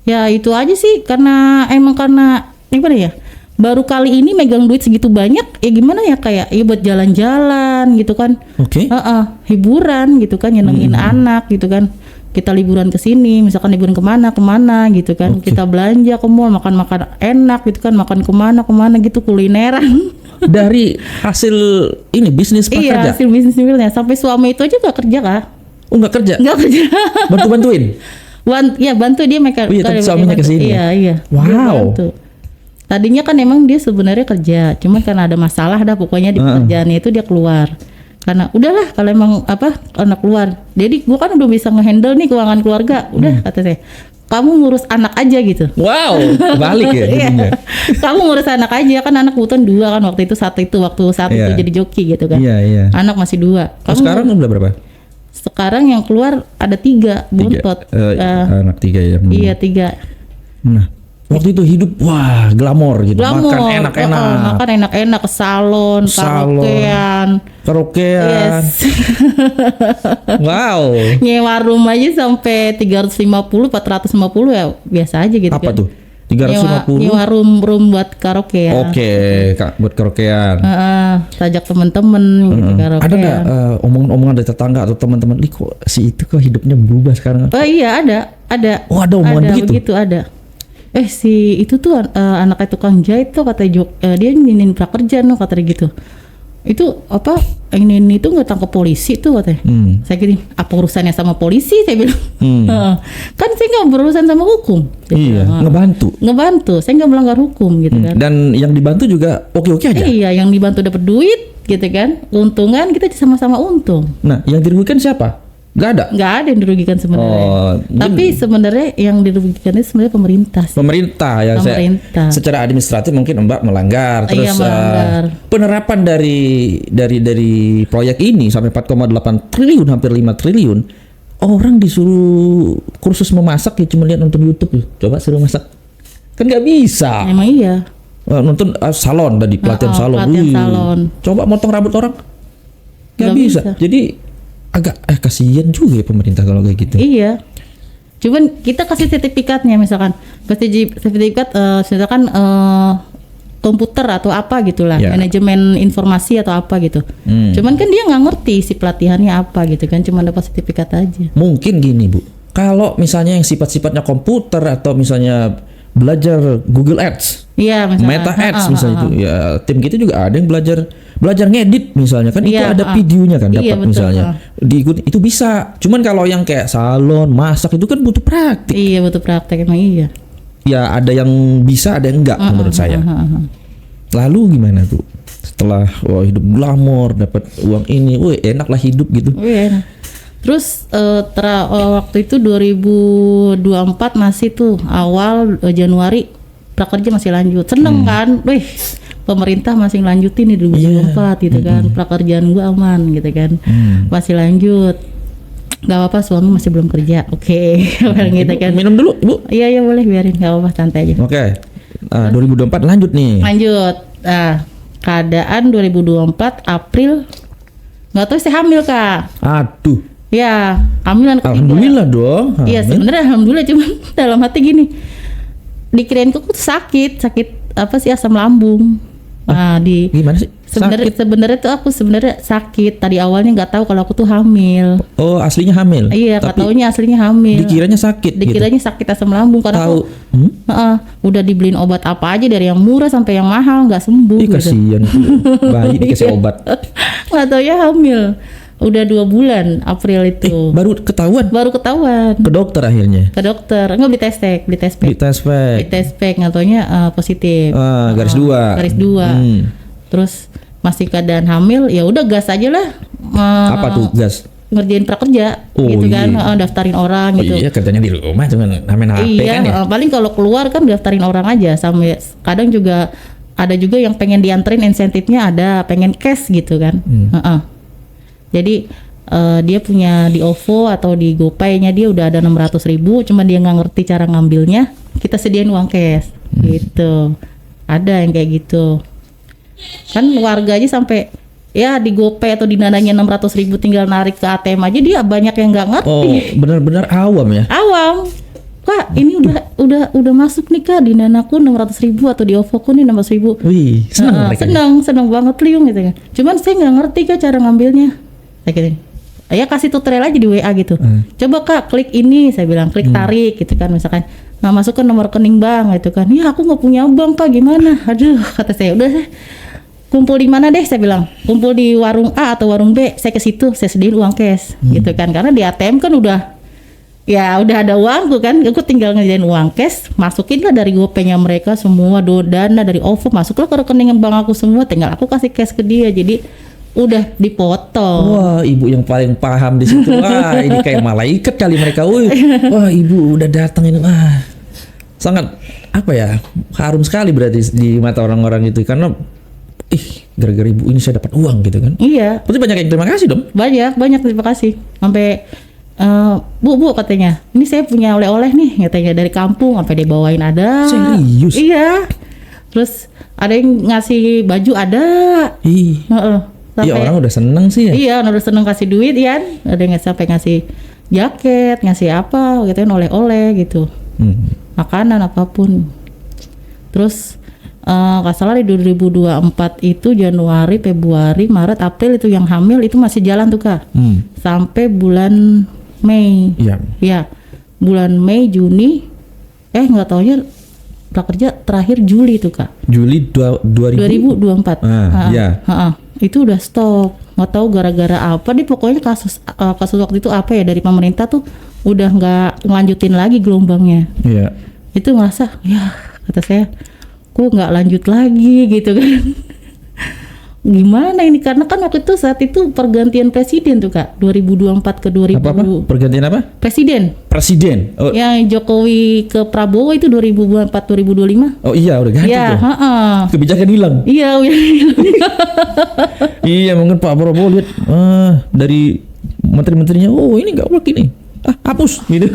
[SPEAKER 1] Ya itu aja sih karena gimana ya? Baru kali ini megang duit segitu banyak ya gimana ya kayak ya buat jalan-jalan gitu kan.
[SPEAKER 2] Oke.
[SPEAKER 1] Hiburan gitu kan, nyenengin anak gitu kan. Kita liburan ke sini, misalkan liburan kemana gitu kan. Kita belanja ke mall, makan enak gitu kan, makan kemana gitu, kulineran.
[SPEAKER 2] Dari hasil ini bisnis prakerja.
[SPEAKER 1] Iya, hasil bisnisnya sampai suami itu aja gak kerja Kak.
[SPEAKER 2] Oh nggak kerja?
[SPEAKER 1] Nggak kerja.
[SPEAKER 2] Bantu-bantuin?
[SPEAKER 1] Bantu dia mereka.
[SPEAKER 2] Iya, tapi suaminya kesini.
[SPEAKER 1] Iya.
[SPEAKER 2] Wow.
[SPEAKER 1] Dia bantu. Tadinya kan emang dia sebenarnya kerja, cuman karena ada masalah pokoknya di pekerjaannya itu dia keluar. Karena udahlah kalau emang anak keluar. Jadi gua kan udah bisa ngehandle nih keuangan keluarga. Udah kata saya, kamu ngurus anak aja gitu.
[SPEAKER 2] Wow, balik ya jadinya.
[SPEAKER 1] Kamu ngurus anak aja kan, anak kebetulan 2 kan waktu itu saat itu jadi joki gitu kan.
[SPEAKER 2] Iya.
[SPEAKER 1] Anak masih 2.
[SPEAKER 2] Sekarang udah berapa?
[SPEAKER 1] Sekarang yang keluar ada 3 bontot.
[SPEAKER 2] Anak 3 ya.
[SPEAKER 1] Iya 3.
[SPEAKER 2] Nah, waktu itu hidup wah glamor gitu. Makan enak-enak.
[SPEAKER 1] Makan enak-enak ke salon. Karaokean. Yes.
[SPEAKER 2] Wow.
[SPEAKER 1] Nyewa rumah aja sampai 350, 450 ya biasa aja gitu.
[SPEAKER 2] Apa
[SPEAKER 1] kan.
[SPEAKER 2] tuh? 350.
[SPEAKER 1] Nyewa room buat karaoke ya.
[SPEAKER 2] Oke, Kak, buat karaokean.
[SPEAKER 1] Tajak temen-temen gitu karaokean.
[SPEAKER 2] Ada nggak omongan-omongan dari tetangga atau teman-teman, kok si itu kok hidupnya berubah sekarang?
[SPEAKER 1] Oh iya ada.
[SPEAKER 2] Oh ada omongan begitu?
[SPEAKER 1] Ada. Si itu tuh anaknya tukang jahit tuh katanya dia nyinin prakerja katanya gitu. Itu apa ini tuh nggak tangkap polisi tuh katanya. Saya gini, apa urusannya sama polisi? Saya bilang. Kan saya nggak berurusan sama hukum.
[SPEAKER 2] Iya, ngebantu.
[SPEAKER 1] Saya nggak melanggar hukum gitu kan.
[SPEAKER 2] Dan yang dibantu juga oke-oke aja.
[SPEAKER 1] Iya, yang dibantu dapat duit gitu kan. Keuntungan kita sama-sama untung.
[SPEAKER 2] Nah, yang dirugikan siapa? Nggak ada
[SPEAKER 1] yang dirugikan sebenarnya. Tapi sebenarnya yang dirugikan itu sebenarnya pemerintah sih.
[SPEAKER 2] Pemerintah ya. Secara administratif mungkin Mbak melanggar. Terus penerapan dari proyek ini sampai 4,8 triliun hampir 5 triliun. Orang disuruh kursus memasak ya cuma lihat nonton YouTube. Coba suruh masak. Kan nggak bisa.
[SPEAKER 1] Emang iya.
[SPEAKER 2] Nonton salon tadi, pelatihan salon.
[SPEAKER 1] Salon.
[SPEAKER 2] Coba motong rambut orang. Nggak bisa. Jadi agak kasihan juga ya pemerintah kalau kayak gitu.
[SPEAKER 1] Iya. Cuman kita kasih sertifikatnya, misalkan kasih sertifikat misalkan komputer atau apa gitulah,
[SPEAKER 2] Ya.
[SPEAKER 1] manajemen informasi atau apa gitu. Cuman kan dia nggak ngerti si pelatihannya apa gitu kan, cuma dapat sertifikat aja.
[SPEAKER 2] Mungkin gini Bu, kalau misalnya yang sifat-sifatnya komputer atau misalnya belajar Google Ads,
[SPEAKER 1] Iya, misalkan.
[SPEAKER 2] Meta Ads misalnya itu, ya tim kita juga ada yang belajar ngedit misalnya kan, itu
[SPEAKER 1] Iya,
[SPEAKER 2] ada videonya kan,
[SPEAKER 1] iya,
[SPEAKER 2] dapat
[SPEAKER 1] betul,
[SPEAKER 2] misalnya diikut itu bisa. Cuman kalau yang kayak salon, masak itu kan butuh praktik.
[SPEAKER 1] Iya, betul, praktek emang iya.
[SPEAKER 2] Ya ada yang bisa, ada yang enggak menurut saya. Lalu gimana tuh? Setelah hidup glamor, dapat uang ini, enak lah hidup gitu.
[SPEAKER 1] Iya. Terus waktu itu 2024 masih tuh awal Januari prakerja masih lanjut. Seneng kan? Wih, pemerintah masih lanjutin nih 2024 gitu kan. Prakerjaan gua aman gitu kan. Masih lanjut. Gak apa-apa, suami masih belum kerja. Oke, gitu kan.
[SPEAKER 2] Minum dulu, Ibu.
[SPEAKER 1] Iya, boleh, biarin, gak apa-apa, santai aja.
[SPEAKER 2] Oke. 2024 lanjut nih.
[SPEAKER 1] Lanjut. Nah, keadaan 2024 April nggak tahu saya hamil, Kak.
[SPEAKER 2] Aduh.
[SPEAKER 1] Ya, hamilan ketiga.
[SPEAKER 2] Alhamdulillah dong.
[SPEAKER 1] Iya,
[SPEAKER 2] Hamil.
[SPEAKER 1] sebenarnya alhamdulillah, cuman dalam hati gini. Dikirain aku tuh sakit apa sih, asam lambung. Nah,
[SPEAKER 2] Gimana sih?
[SPEAKER 1] sebenarnya tuh aku sebenarnya sakit. Tadi awalnya nggak tahu kalau aku tuh hamil.
[SPEAKER 2] Oh, aslinya hamil.
[SPEAKER 1] Iya, nggak
[SPEAKER 2] Tapi
[SPEAKER 1] taunya aslinya hamil.
[SPEAKER 2] dikiranya sakit gitu.
[SPEAKER 1] Dikiranya sakit asam lambung karena
[SPEAKER 2] Tahu.
[SPEAKER 1] aku udah dibeliin obat apa aja dari yang murah sampai yang mahal nggak sembuh.
[SPEAKER 2] Ih,
[SPEAKER 1] Gitu.
[SPEAKER 2] kasihan. Bayi dikasih obat.
[SPEAKER 1] Nggak taunya hamil. Udah 2 bulan April itu.
[SPEAKER 2] Baru ketahuan
[SPEAKER 1] Baru ketahuan
[SPEAKER 2] ke dokter akhirnya.
[SPEAKER 1] ke dokter. Enggak, beli tes pack.
[SPEAKER 2] Di tes pack.
[SPEAKER 1] Tes pack, nggak taunya positif.
[SPEAKER 2] Garis 2.
[SPEAKER 1] Garis 2. Terus masih keadaan hamil, ya udah gas aja lah.
[SPEAKER 2] Apa tuh gas?
[SPEAKER 1] Ngerjain prakerja
[SPEAKER 2] Oh,
[SPEAKER 1] gitu kan,
[SPEAKER 2] iya.
[SPEAKER 1] daftarin orang
[SPEAKER 2] Oh
[SPEAKER 1] gitu.
[SPEAKER 2] iya, kerjanya di rumah cuman main HP
[SPEAKER 1] Iya,
[SPEAKER 2] kan ya.
[SPEAKER 1] paling kalau keluar kan daftarin orang aja. Sampai kadang juga ada juga yang pengen dianterin, insentifnya ada, pengen cash gitu kan. Jadi dia punya di OVO atau di GoPay-nya dia udah ada 600.000, cuma dia nggak ngerti cara ngambilnya. Kita sediain uang cash gitu. Ada yang kayak gitu. Kan warga aja sampai ya di GoPay atau di Dananya 600.000 tinggal narik ke ATM aja, dia banyak yang nggak ngerti.
[SPEAKER 2] Oh, benar-benar awam ya.
[SPEAKER 1] Awam. Kak, ini udah masuk nih Kak, di Danaku 600.000 atau di OVO-ku nih 600.000.
[SPEAKER 2] Wih, senang mereka.
[SPEAKER 1] Senang banget liung gitu kan. Cuman saya nggak ngerti Kak cara ngambilnya. Saya gini, ya kasih tutorial aja di WA gitu. Coba Kak klik ini, saya bilang klik tarik gitu kan, misalkan nggak masukkan nomor rekening bank gitu kan. Ya aku nggak punya bank Kak, gimana? Aduh, kata saya udah kumpul di mana deh, saya bilang kumpul di warung A atau warung B, saya ke situ, saya sediain uang cash gitu kan, karena di ATM kan udah ada uangku kan, aku tinggal ngerjain uang cash, masukin lah dari GoPay-nya mereka semua, Dana dari OVO masuklah ke rekening bank aku semua, tinggal aku kasih cash ke dia, jadi udah dipotong.
[SPEAKER 2] Wah, ibu yang paling paham di situ. Wah, ini kayak malaikat kali mereka. Wah, ibu udah datang ini. Wah, sangat apa ya? Harum sekali berarti di mata orang-orang itu, karena gara-gara ibu ini saya dapat uang gitu kan.
[SPEAKER 1] Iya.
[SPEAKER 2] Berarti banyak yang terima kasih dong.
[SPEAKER 1] Banyak terima kasih. Sampai Bu katanya, ini saya punya oleh-oleh nih katanya dari kampung, sampai dia bawain ada.
[SPEAKER 2] Serius?
[SPEAKER 1] Iya. Terus ada yang ngasih baju ada.
[SPEAKER 2] Ih. Iya, orang udah seneng sih ya.
[SPEAKER 1] Iya, udah seneng kasih duit ya. Ada yang sampai ngasih jaket, ngasih apa gitu kan, oleh-oleh gitu. Makanan apapun. Terus nggak salah di 2024 itu Januari, Februari, Maret, April itu yang hamil itu masih jalan tuh Kak. Sampai bulan Mei.
[SPEAKER 2] Iya.
[SPEAKER 1] Ya, bulan Mei, Juni, nggak taunya prakerja terakhir Juli tuh Kak.
[SPEAKER 2] Juli 2024.
[SPEAKER 1] 2024.
[SPEAKER 2] Iya.
[SPEAKER 1] Itu udah stop. Nggak tahu gara-gara apa. Dia pokoknya kasus waktu itu apa ya, dari pemerintah tuh udah nggak ngelanjutin lagi gelombangnya.
[SPEAKER 2] Iya.
[SPEAKER 1] Itu ngerasa ya, kata saya, kok nggak lanjut lagi gitu kan. Gimana ini, karena kan waktu itu saat itu pergantian presiden tuh Kak, 2024 ke 2000.
[SPEAKER 2] Apa? Pergantian apa?
[SPEAKER 1] Presiden.
[SPEAKER 2] Presiden. Oh.
[SPEAKER 1] Yang Jokowi ke Prabowo itu 2024 2025.
[SPEAKER 2] Oh iya, udah ganti
[SPEAKER 1] Ya,
[SPEAKER 2] tuh. Kebijakan hilang.
[SPEAKER 1] Iya,
[SPEAKER 2] Iya, mungkin Pak Prabowo lihat dari menteri-menterinya, oh ini nggak work ini, hapus gitu.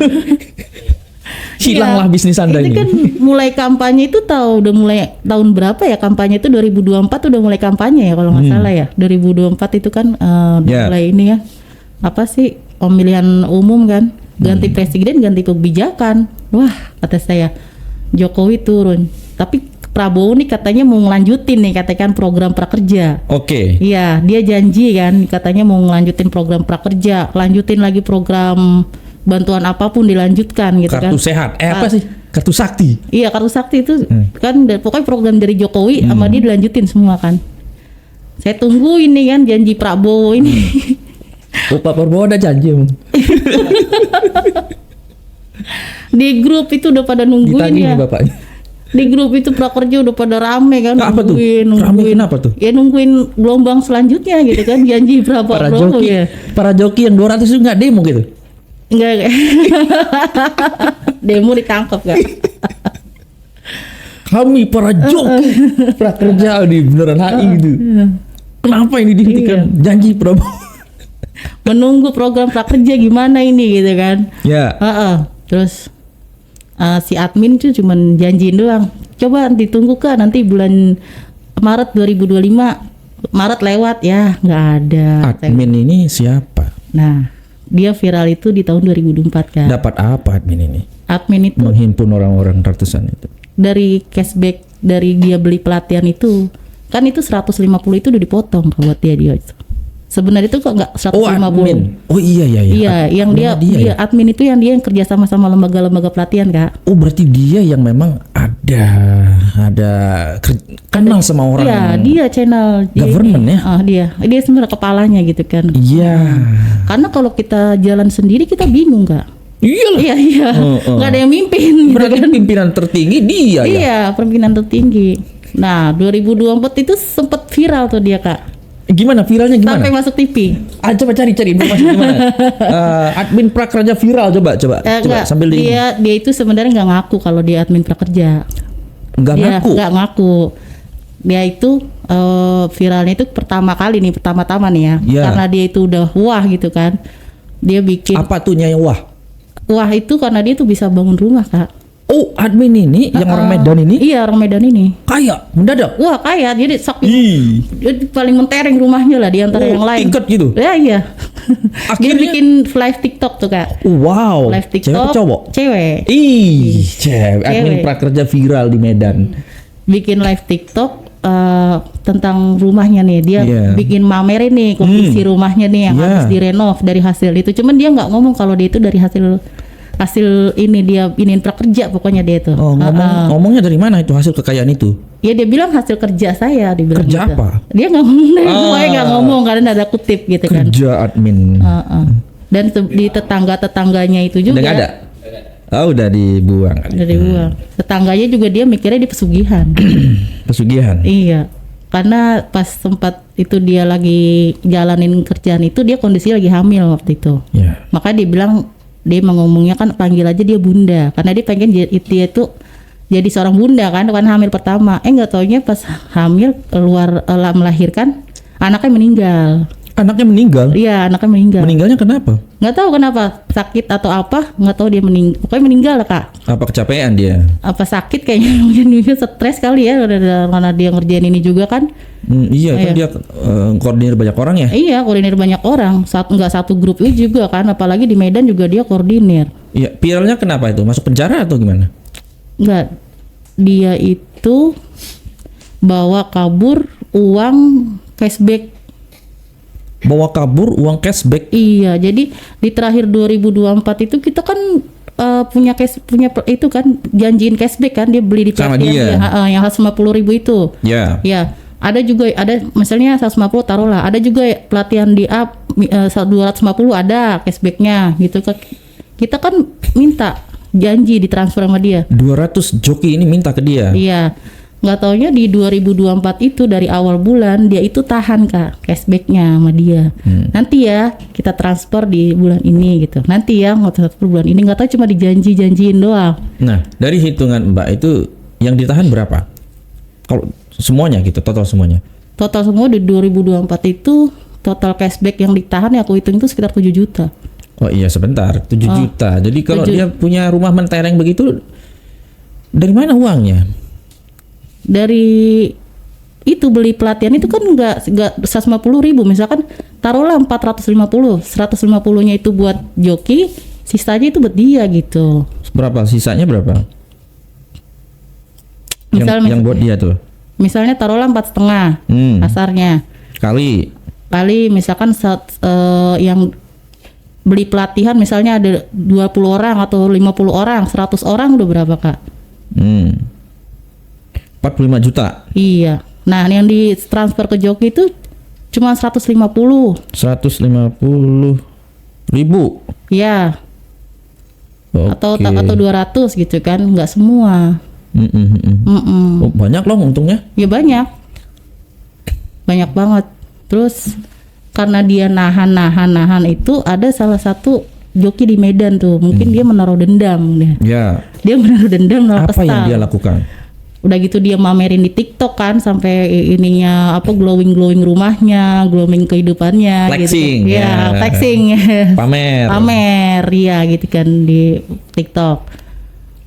[SPEAKER 2] Hilanglah bisnis Anda
[SPEAKER 1] ini.
[SPEAKER 2] ini.
[SPEAKER 1] Kan mulai kampanye itu udah mulai tahun berapa ya, kampanye itu 2024 udah mulai kampanye ya kalau nggak salah ya. 2024 itu kan mulai ini ya, apa sih, pemilihan umum kan. ganti presiden, ganti kebijakan. Wah, kata saya, Jokowi turun. Tapi Prabowo nih katanya mau ngelanjutin nih, katakan program prakerja.
[SPEAKER 2] Oke.
[SPEAKER 1] Iya, dia janji kan, katanya mau ngelanjutin program prakerja, lanjutin lagi program bantuan apapun dilanjutkan gitu
[SPEAKER 2] Kartu
[SPEAKER 1] kan.
[SPEAKER 2] sehat. Apa sih? Kartu sakti.
[SPEAKER 1] Iya, kartu sakti itu kan pokoknya program dari Jokowi sama dia dilanjutin semua kan. Saya tunggu ini kan janji Prabowo ini.
[SPEAKER 2] Oh, Pak Prabowo ada janji emang.
[SPEAKER 1] Di grup itu udah pada nungguin
[SPEAKER 2] Ditagih
[SPEAKER 1] ya.
[SPEAKER 2] nih bapaknya.
[SPEAKER 1] Di grup itu prakerja udah pada rame kan.
[SPEAKER 2] Apa tuh? Rame kenapa tuh?
[SPEAKER 1] Ya nungguin gelombang selanjutnya gitu kan, janji
[SPEAKER 2] Para
[SPEAKER 1] Prabowo
[SPEAKER 2] joki,
[SPEAKER 1] ya.
[SPEAKER 2] para joki yang 200 itu nggak demo gitu.
[SPEAKER 1] Enggak. Demo ditangkap gak?
[SPEAKER 2] Kami para joki prakerja di beneran HI gitu. Kenapa ini dihentikan? Janji Prabowo.
[SPEAKER 1] Menunggu program prakerja gimana ini gitu kan.
[SPEAKER 2] Ya.
[SPEAKER 1] Terus si admin itu cuman janjiin doang. Coba ditunggu kan nanti bulan Maret 2025. Maret lewat ya, nggak ada.
[SPEAKER 2] Admin ini siapa?
[SPEAKER 1] Nah, dia viral itu di tahun 2024 kan.
[SPEAKER 2] Dapat apa admin ini?
[SPEAKER 1] Admin itu
[SPEAKER 2] Menghimpun orang-orang ratusan itu.
[SPEAKER 1] dari cashback dari dia beli pelatihan itu kan itu 150 itu udah dipotong buat dia itu. Sebenarnya itu kok nggak 150.
[SPEAKER 2] Oh, admin. Oh iya.
[SPEAKER 1] Iya, yang dia admin itu yang dia yang kerja sama lembaga-lembaga pelatihan Kak.
[SPEAKER 2] Oh berarti dia yang memang ada kenal sama orang.
[SPEAKER 1] Iya, dia channel
[SPEAKER 2] government
[SPEAKER 1] ya. Dia sebenarnya kepalanya gitu kan.
[SPEAKER 2] Iya.
[SPEAKER 1] Karena kalau kita jalan sendiri kita bingung Kak.
[SPEAKER 2] Iya.
[SPEAKER 1] Iya. Nggak ada yang mimpin.
[SPEAKER 2] Berarti
[SPEAKER 1] gitu kan.
[SPEAKER 2] pimpinan tertinggi dia ya.
[SPEAKER 1] Iya, pimpinan tertinggi. Nah, 2024 itu sempat viral tuh dia Kak.
[SPEAKER 2] Gimana viralnya gimana?
[SPEAKER 1] Sampai masuk TV.
[SPEAKER 2] Coba cari informasi gimana. Admin prakerja viral coba
[SPEAKER 1] Enggak,
[SPEAKER 2] sambil
[SPEAKER 1] dia itu sebenarnya nggak ngaku kalau dia admin prakerja.
[SPEAKER 2] Nggak ngaku.
[SPEAKER 1] Nggak ngaku. Dia itu viralnya itu pertama-tama nih ya.
[SPEAKER 2] Ya.
[SPEAKER 1] Karena dia itu udah wah gitu kan. Dia bikin
[SPEAKER 2] Apa tuh nyai wah?
[SPEAKER 1] wah itu karena dia tuh bisa bangun rumah Kak.
[SPEAKER 2] Oh admin ini yang orang Medan ini
[SPEAKER 1] Iya, orang Medan ini.
[SPEAKER 2] kaya mendadak.
[SPEAKER 1] Wah kaya, jadi saking
[SPEAKER 2] Ih.
[SPEAKER 1] dia paling mentereng rumahnya lah di antara yang lain.
[SPEAKER 2] Tingkat gitu.
[SPEAKER 1] Ya iya. Dia
[SPEAKER 2] Akhirnya-
[SPEAKER 1] bikin live TikTok tuh Kak.
[SPEAKER 2] Wow.
[SPEAKER 1] Live
[SPEAKER 2] Cewek
[SPEAKER 1] TikTok.
[SPEAKER 2] apa cowok?
[SPEAKER 1] Cewek.
[SPEAKER 2] Ih, cewek. Admin
[SPEAKER 1] Cewek.
[SPEAKER 2] prakerja viral di Medan.
[SPEAKER 1] Bikin live TikTok tentang rumahnya nih. Dia
[SPEAKER 2] Iya.
[SPEAKER 1] bikin mamerin nih kondisi rumahnya nih yang
[SPEAKER 2] Iya.
[SPEAKER 1] habis direnov dari hasil itu. Cuman dia nggak ngomong kalau dia itu dari hasil ini dia iniin prakerja pokoknya dia itu.
[SPEAKER 2] Oh, ngomongnya dari mana itu hasil kekayaan itu?
[SPEAKER 1] Ya dia bilang hasil kerja saya, dibilang
[SPEAKER 2] Kerja
[SPEAKER 1] gitu.
[SPEAKER 2] apa?
[SPEAKER 1] Dia nggak ngomong, pokoknya nggak ngomong karena ada kutip gitu kan.
[SPEAKER 2] Kerja admin.
[SPEAKER 1] Dan di tetangga-tetangganya itu juga
[SPEAKER 2] Udah nggak ada? Oh, udah dibuang.
[SPEAKER 1] dari uang. Tetangganya juga dia mikirnya di pesugihan.
[SPEAKER 2] Pesugihan.
[SPEAKER 1] Iya. Karena pas sempat itu dia lagi jalanin kerjaan itu dia kondisinya lagi hamil waktu itu.
[SPEAKER 2] Ya.
[SPEAKER 1] Makanya dia bilang dia ngomongnya kan panggil aja dia bunda karena dia pengen dia itu jadi seorang bunda kan hamil pertama. Nggak taunya pas hamil keluar melahirkan anaknya meninggal.
[SPEAKER 2] Anaknya meninggal.
[SPEAKER 1] Iya, anaknya meninggal.
[SPEAKER 2] Meninggalnya kenapa?
[SPEAKER 1] Nggak tahu kenapa, sakit atau apa, nggak tahu dia pokoknya meninggal lah Kak.
[SPEAKER 2] Apa kecapean dia?
[SPEAKER 1] Apa sakit kayaknya mungkin dia stres kali ya karena dia ngerjain ini juga kan.
[SPEAKER 2] Iya kan dia koordinir banyak orang ya.
[SPEAKER 1] Iya, koordinir banyak orang. Nggak satu grup itu juga kan, apalagi di Medan juga dia koordinir.
[SPEAKER 2] Iya, viralnya kenapa itu? Masuk penjara atau gimana?
[SPEAKER 1] Nggak, dia itu bawa kabur uang cashback.
[SPEAKER 2] Bawa kabur uang cashback.
[SPEAKER 1] Iya, jadi di terakhir 2024 itu kita kan punya itu kan janjiin cashback kan, dia beli di
[SPEAKER 2] Sama
[SPEAKER 1] pelatihan
[SPEAKER 2] dia.
[SPEAKER 1] yang 150.000 itu.
[SPEAKER 2] Ya.
[SPEAKER 1] Ya, ada misalnya 150 taruhlah, ada juga pelatihan di 250 ada cashbacknya gitu kan. Kita kan minta janji ditransfer sama dia.
[SPEAKER 2] 200 joki ini minta ke dia.
[SPEAKER 1] Iya. Nggak taunya di 2024 itu dari awal bulan dia itu tahan Kak cashbacknya sama dia. Nanti ya kita transfer di bulan ini gitu. Nanti ya nggak transfer bulan ini, nggak tahu cuma dijanjiin doang.
[SPEAKER 2] Nah, dari hitungan Mbak itu yang ditahan berapa? Kalau semuanya gitu, total semuanya.
[SPEAKER 1] Total semua di 2024 itu total cashback yang ditahan ya aku hitung itu sekitar 7 juta.
[SPEAKER 2] Oh iya sebentar, 7 juta. Jadi kalau
[SPEAKER 1] 7.
[SPEAKER 2] dia punya rumah mentereng begitu, dari mana uangnya?
[SPEAKER 1] Dari itu beli pelatihan itu kan nggak 150.000, misalkan taruhlah 450, 150-nya itu buat joki, sisanya itu buat dia gitu.
[SPEAKER 2] Berapa sisanya berapa? Yang buat dia tuh.
[SPEAKER 1] Misalnya taruhlah 4,5 kasarnya.
[SPEAKER 2] Kali
[SPEAKER 1] Misalkan yang beli pelatihan misalnya ada 20 orang atau 50 orang, 100 orang udah berapa, Kak?
[SPEAKER 2] 45 juta.
[SPEAKER 1] Iya. Nah, yang ditransfer ke joki itu cuma 150.
[SPEAKER 2] 150 ribu.
[SPEAKER 1] Iya.
[SPEAKER 2] Oke.
[SPEAKER 1] Atau 200 gitu kan, nggak semua.
[SPEAKER 2] Oh, banyak loh untungnya.
[SPEAKER 1] Ya banyak banget. Terus karena dia nahan itu, ada salah satu joki di Medan tuh, mungkin dia menaruh dendam dia menaruh dendam,
[SPEAKER 2] Apa
[SPEAKER 1] kesal.
[SPEAKER 2] yang dia lakukan?
[SPEAKER 1] Udah gitu dia mamerin di TikTok kan, sampai ininya glowing rumahnya, glowing kehidupannya.
[SPEAKER 2] Flexing,
[SPEAKER 1] gitu. Ya, flexing. Pamer, ya gitu kan di TikTok.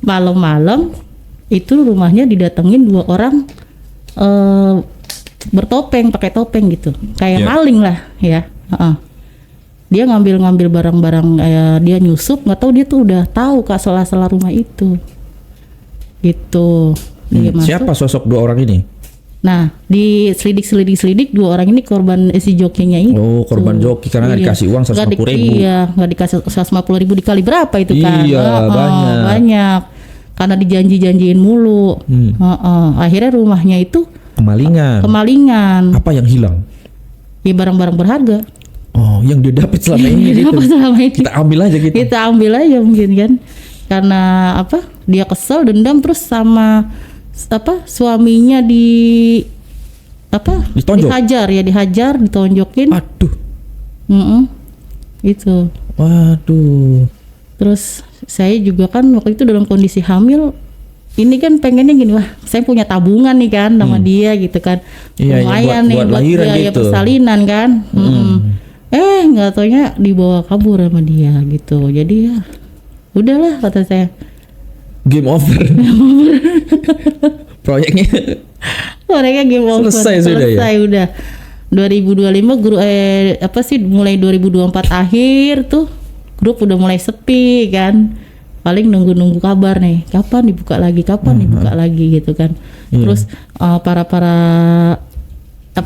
[SPEAKER 1] Malam-malam itu rumahnya didatengin 2 orang bertopeng, pakai topeng gitu, kayak maling lah ya. Dia ngambil barang-barang, dia nyusup, nggak tahu dia tuh udah tahu Kak sela-sela rumah itu gitu.
[SPEAKER 2] Siapa sosok 2 orang ini?
[SPEAKER 1] Nah, di selidik 2 orang ini korban si jokinya itu.
[SPEAKER 2] Oh, korban joki karena nggak dikasih uang 150 ribu.
[SPEAKER 1] Iya, nggak dikasih 150 ribu, dikali berapa itu kan?
[SPEAKER 2] Iya, banyak.
[SPEAKER 1] Karena dijanjiin mulu. Akhirnya rumahnya itu kemalingan.
[SPEAKER 2] Apa yang hilang?
[SPEAKER 1] Ya barang-barang berharga.
[SPEAKER 2] Oh, yang dia dapat selama ini gitu. Kita ambil aja gitu.
[SPEAKER 1] Kita ambil aja mungkin kan. Karena dia kesel, dendam, terus sama suaminya dihajar, ditonjokin.
[SPEAKER 2] Aduh.
[SPEAKER 1] Itu.
[SPEAKER 2] Waduh.
[SPEAKER 1] Terus saya juga kan waktu itu dalam kondisi hamil. Ini kan pengennya gini, wah saya punya tabungan nih kan sama dia gitu kan. Lumayan nih buat biaya gitu. Persalinan kan. Nggak taunya dibawa kabur sama dia gitu. Jadi ya udahlah kata saya.
[SPEAKER 2] Game over. Proyeknya
[SPEAKER 1] game over.
[SPEAKER 2] Selesai
[SPEAKER 1] udah. 2025 mulai 2024 akhir tuh grup udah mulai sepi kan. Paling nunggu kabar nih, kapan dibuka lagi gitu kan. Terus para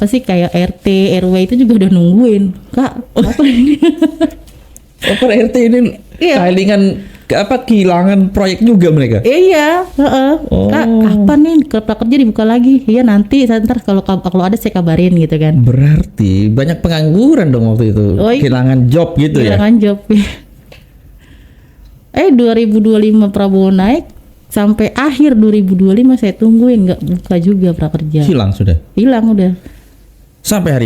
[SPEAKER 1] kayak RT, RW itu juga udah nungguin, Kak. Apa ini?
[SPEAKER 2] Para RT ini kehilangan proyek juga mereka.
[SPEAKER 1] Iya, Kak, kapan nih kerja dibuka lagi? Iya nanti, ntar kalau ada saya kabarin gitu kan.
[SPEAKER 2] Berarti banyak pengangguran dong waktu itu. Kehilangan job gitu ya.
[SPEAKER 1] Kehilangan job. 2025 Prabowo naik, sampai akhir 2025 saya tungguin nggak buka juga prakerja.
[SPEAKER 2] Hilang
[SPEAKER 1] udah.
[SPEAKER 2] Sampai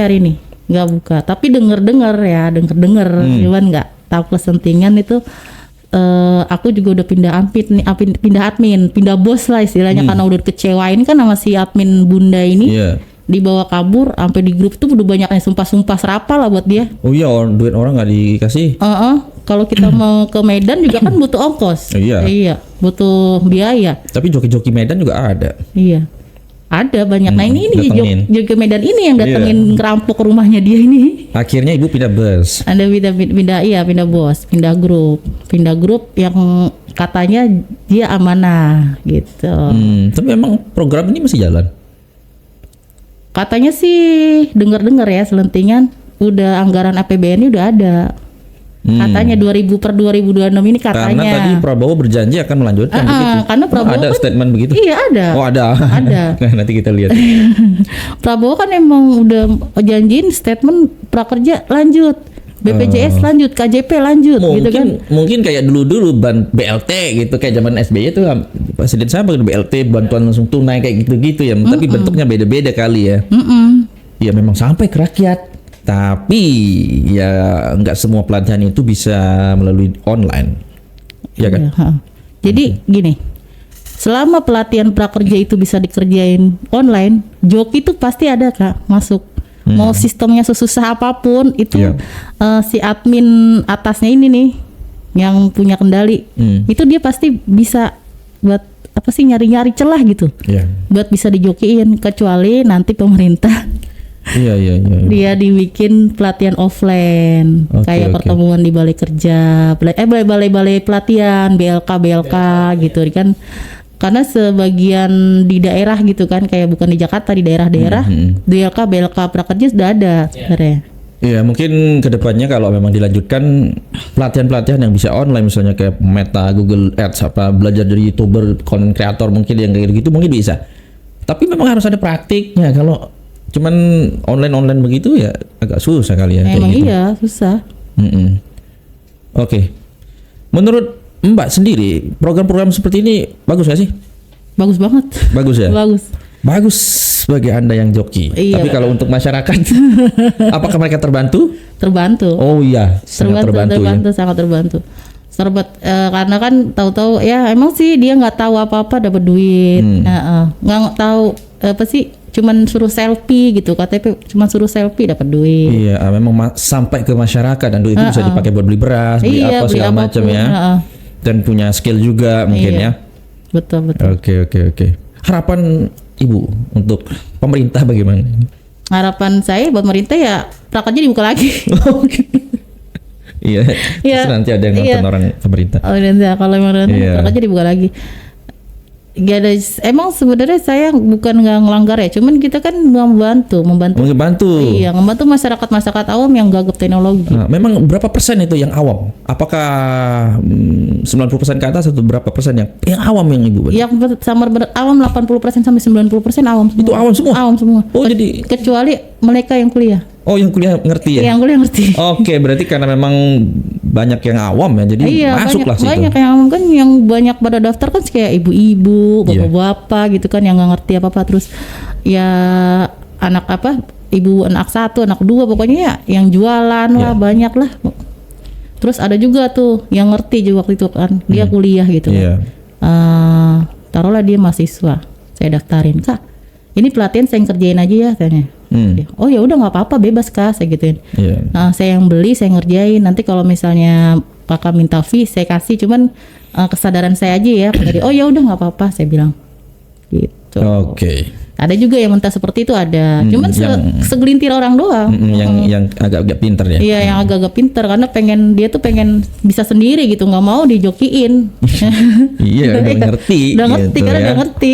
[SPEAKER 2] hari ini
[SPEAKER 1] nggak buka. Tapi denger cuman nggak tahu kesentingan itu. Aku juga udah pindah admin, pindah bos lah istilahnya, karena udah kecewain kan sama si admin bunda ini. Dibawa kabur, sampai di grup tuh udah banyak yang sumpah serapah lah buat dia.
[SPEAKER 2] Oh iya, duit orang nggak dikasih.
[SPEAKER 1] Kalau kita mau ke Medan juga kan butuh ongkos. Iya, butuh biaya.
[SPEAKER 2] Tapi joki-joki Medan juga ada.
[SPEAKER 1] Iya, ada banyak. Nah ini joki Medan ini yang datengin ngerampok rumahnya dia ini.
[SPEAKER 2] Akhirnya ibu pindah bos.
[SPEAKER 1] Ada pindah bos, pindah grup yang katanya dia amanah gitu.
[SPEAKER 2] Tapi memang program ini masih jalan?
[SPEAKER 1] Katanya sih dengar ya selentingan, udah anggaran APBN-nya udah ada. Katanya 2000 per 2026 ini katanya.
[SPEAKER 2] Karena tadi Prabowo berjanji akan melanjutkan begitu.
[SPEAKER 1] Karena Prabowo
[SPEAKER 2] ada statement begitu.
[SPEAKER 1] Iya ada.
[SPEAKER 2] Oh ada. Nanti kita lihat.
[SPEAKER 1] Prabowo kan emang udah janjiin statement prakerja lanjut, BPJS lanjut, KJP lanjut gitu kan.
[SPEAKER 2] Mungkin kayak dulu ban BLT gitu, kayak zaman SBY itu Presiden siapa BLT, bantuan langsung tunai kayak gitu-gitu ya. Tapi bentuknya beda-beda kali ya. Ya memang sampai ke rakyat. Tapi ya nggak semua pelatihan itu bisa melalui online. Ya kan?
[SPEAKER 1] Jadi gini, selama pelatihan prakerja itu bisa dikerjain online, joki itu pasti ada Kak masuk. Mau sistemnya sesusah apapun itu si admin atasnya ini nih yang punya kendali, itu dia pasti bisa buat nyari-nyari celah gitu, buat bisa dijokiin, kecuali nanti pemerintah
[SPEAKER 2] Iya.
[SPEAKER 1] Dia dibikin pelatihan offline,
[SPEAKER 2] Oke,
[SPEAKER 1] kayak
[SPEAKER 2] oke.
[SPEAKER 1] pertemuan di balai kerja, balai pelatihan, BLK gitu kan. Karena sebagian di daerah gitu kan, kayak bukan di Jakarta, di daerah-daerah, BLK prakerja sudah ada sebenarnya.
[SPEAKER 2] Iya, mungkin kedepannya kalau memang dilanjutkan pelatihan-pelatihan yang bisa online, misalnya kayak Meta, Google Ads, apa belajar dari YouTuber, content creator mungkin yang kayak gitu mungkin bisa. Tapi memang harus ada praktiknya. Kalau cuman online begitu ya agak susah kali ya. kayak
[SPEAKER 1] Emang
[SPEAKER 2] gitu.
[SPEAKER 1] iya, susah.
[SPEAKER 2] Oke. Menurut Mbak sendiri, program-program seperti ini bagus gak sih?
[SPEAKER 1] Bagus banget.
[SPEAKER 2] Bagus ya?
[SPEAKER 1] Bagus.
[SPEAKER 2] Bagus bagi Anda yang joki.
[SPEAKER 1] Iya.
[SPEAKER 2] Tapi kalau untuk masyarakat, apakah mereka terbantu?
[SPEAKER 1] Terbantu.
[SPEAKER 2] Oh iya, sangat terbantu ya.
[SPEAKER 1] Sangat terbantu. Karena kan tahu-tahu ya emang sih dia nggak tahu apa-apa dapat duit. Nggak tahu apa sih, cuman suruh selfie gitu, KTP cuman suruh selfie dapat duit.
[SPEAKER 2] Iya, memang sampai ke masyarakat dan duit itu bisa dipakai buat beli beras, beli
[SPEAKER 1] Iya,
[SPEAKER 2] apa
[SPEAKER 1] beli
[SPEAKER 2] segala
[SPEAKER 1] apapun.
[SPEAKER 2] macam ya. Dan punya skill juga mungkin ya.
[SPEAKER 1] Betul.
[SPEAKER 2] Oke. Harapan Ibu untuk pemerintah bagaimana?
[SPEAKER 1] Harapan saya buat pemerintah ya prakerja dibuka lagi.
[SPEAKER 2] Iya.
[SPEAKER 1] Iya.
[SPEAKER 2] Terus nanti ada yang nonton orang pemerintah.
[SPEAKER 1] Oh, dan kalau memang
[SPEAKER 2] Iya.
[SPEAKER 1] prakerja dibuka lagi. Gak ada, emang sebenarnya saya bukan nggak ngelanggar ya, cuman kita kan membantu.
[SPEAKER 2] Membantu.
[SPEAKER 1] Iya, membantu masyarakat awam yang gagap teknologi.
[SPEAKER 2] Nah, memang berapa persen itu yang awam? Apakah 90% ke atas atau berapa persen yang awam yang Ibu?
[SPEAKER 1] Yang awam 80% sampai 90% awam semua.
[SPEAKER 2] Itu awam semua?
[SPEAKER 1] Awam semua.
[SPEAKER 2] Oh, jadi
[SPEAKER 1] Kecuali mereka yang kuliah.
[SPEAKER 2] oh yang kuliah ngerti ya?
[SPEAKER 1] Yang kuliah ngerti.
[SPEAKER 2] Oke, berarti karena memang banyak yang awam ya, jadi
[SPEAKER 1] Iya,
[SPEAKER 2] masuklah situ.
[SPEAKER 1] banyak yang awam kan, yang banyak pada daftar kan kayak ibu-ibu, bapak-bapak gitu kan, yang nggak ngerti apa-apa. Terus ya anak ibu anak 1, anak 2, pokoknya ya yang jualan lah, banyak lah. Terus ada juga tuh yang ngerti juga waktu itu kan, dia kuliah gitu.
[SPEAKER 2] Iya.
[SPEAKER 1] Taruhlah dia mahasiswa, saya daftarin, Kak, ini pelatihan saya kerjain aja ya, tanya. Oh ya udah nggak apa-apa, bebas Kak, saya gituin.
[SPEAKER 2] Iya.
[SPEAKER 1] Nah, saya yang beli, saya ngerjain. Nanti kalau misalnya Kakak minta fee, saya kasih. Cuman kesadaran saya aja ya. Jadi, oh ya udah nggak apa-apa, saya bilang. Gitu.
[SPEAKER 2] Oke.
[SPEAKER 1] Ada juga yang minta seperti itu ada. Cuman segelintir orang doang.
[SPEAKER 2] Yang agak-agak pinter ya.
[SPEAKER 1] Iya, yang agak-agak pinter karena dia tuh pengen bisa sendiri gitu, nggak mau dijokiin.
[SPEAKER 2] Iya, udah ngerti.
[SPEAKER 1] Udah ngerti
[SPEAKER 2] gitu
[SPEAKER 1] karena
[SPEAKER 2] ya.
[SPEAKER 1] udah ngerti.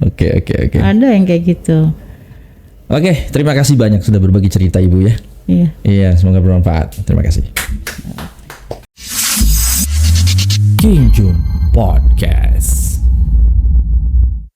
[SPEAKER 2] Oke.
[SPEAKER 1] Ada yang kayak gitu.
[SPEAKER 2] Oke, terima kasih banyak sudah berbagi cerita Ibu ya.
[SPEAKER 1] Iya.
[SPEAKER 2] Iya, semoga bermanfaat. Terima kasih. King Jun Podcast.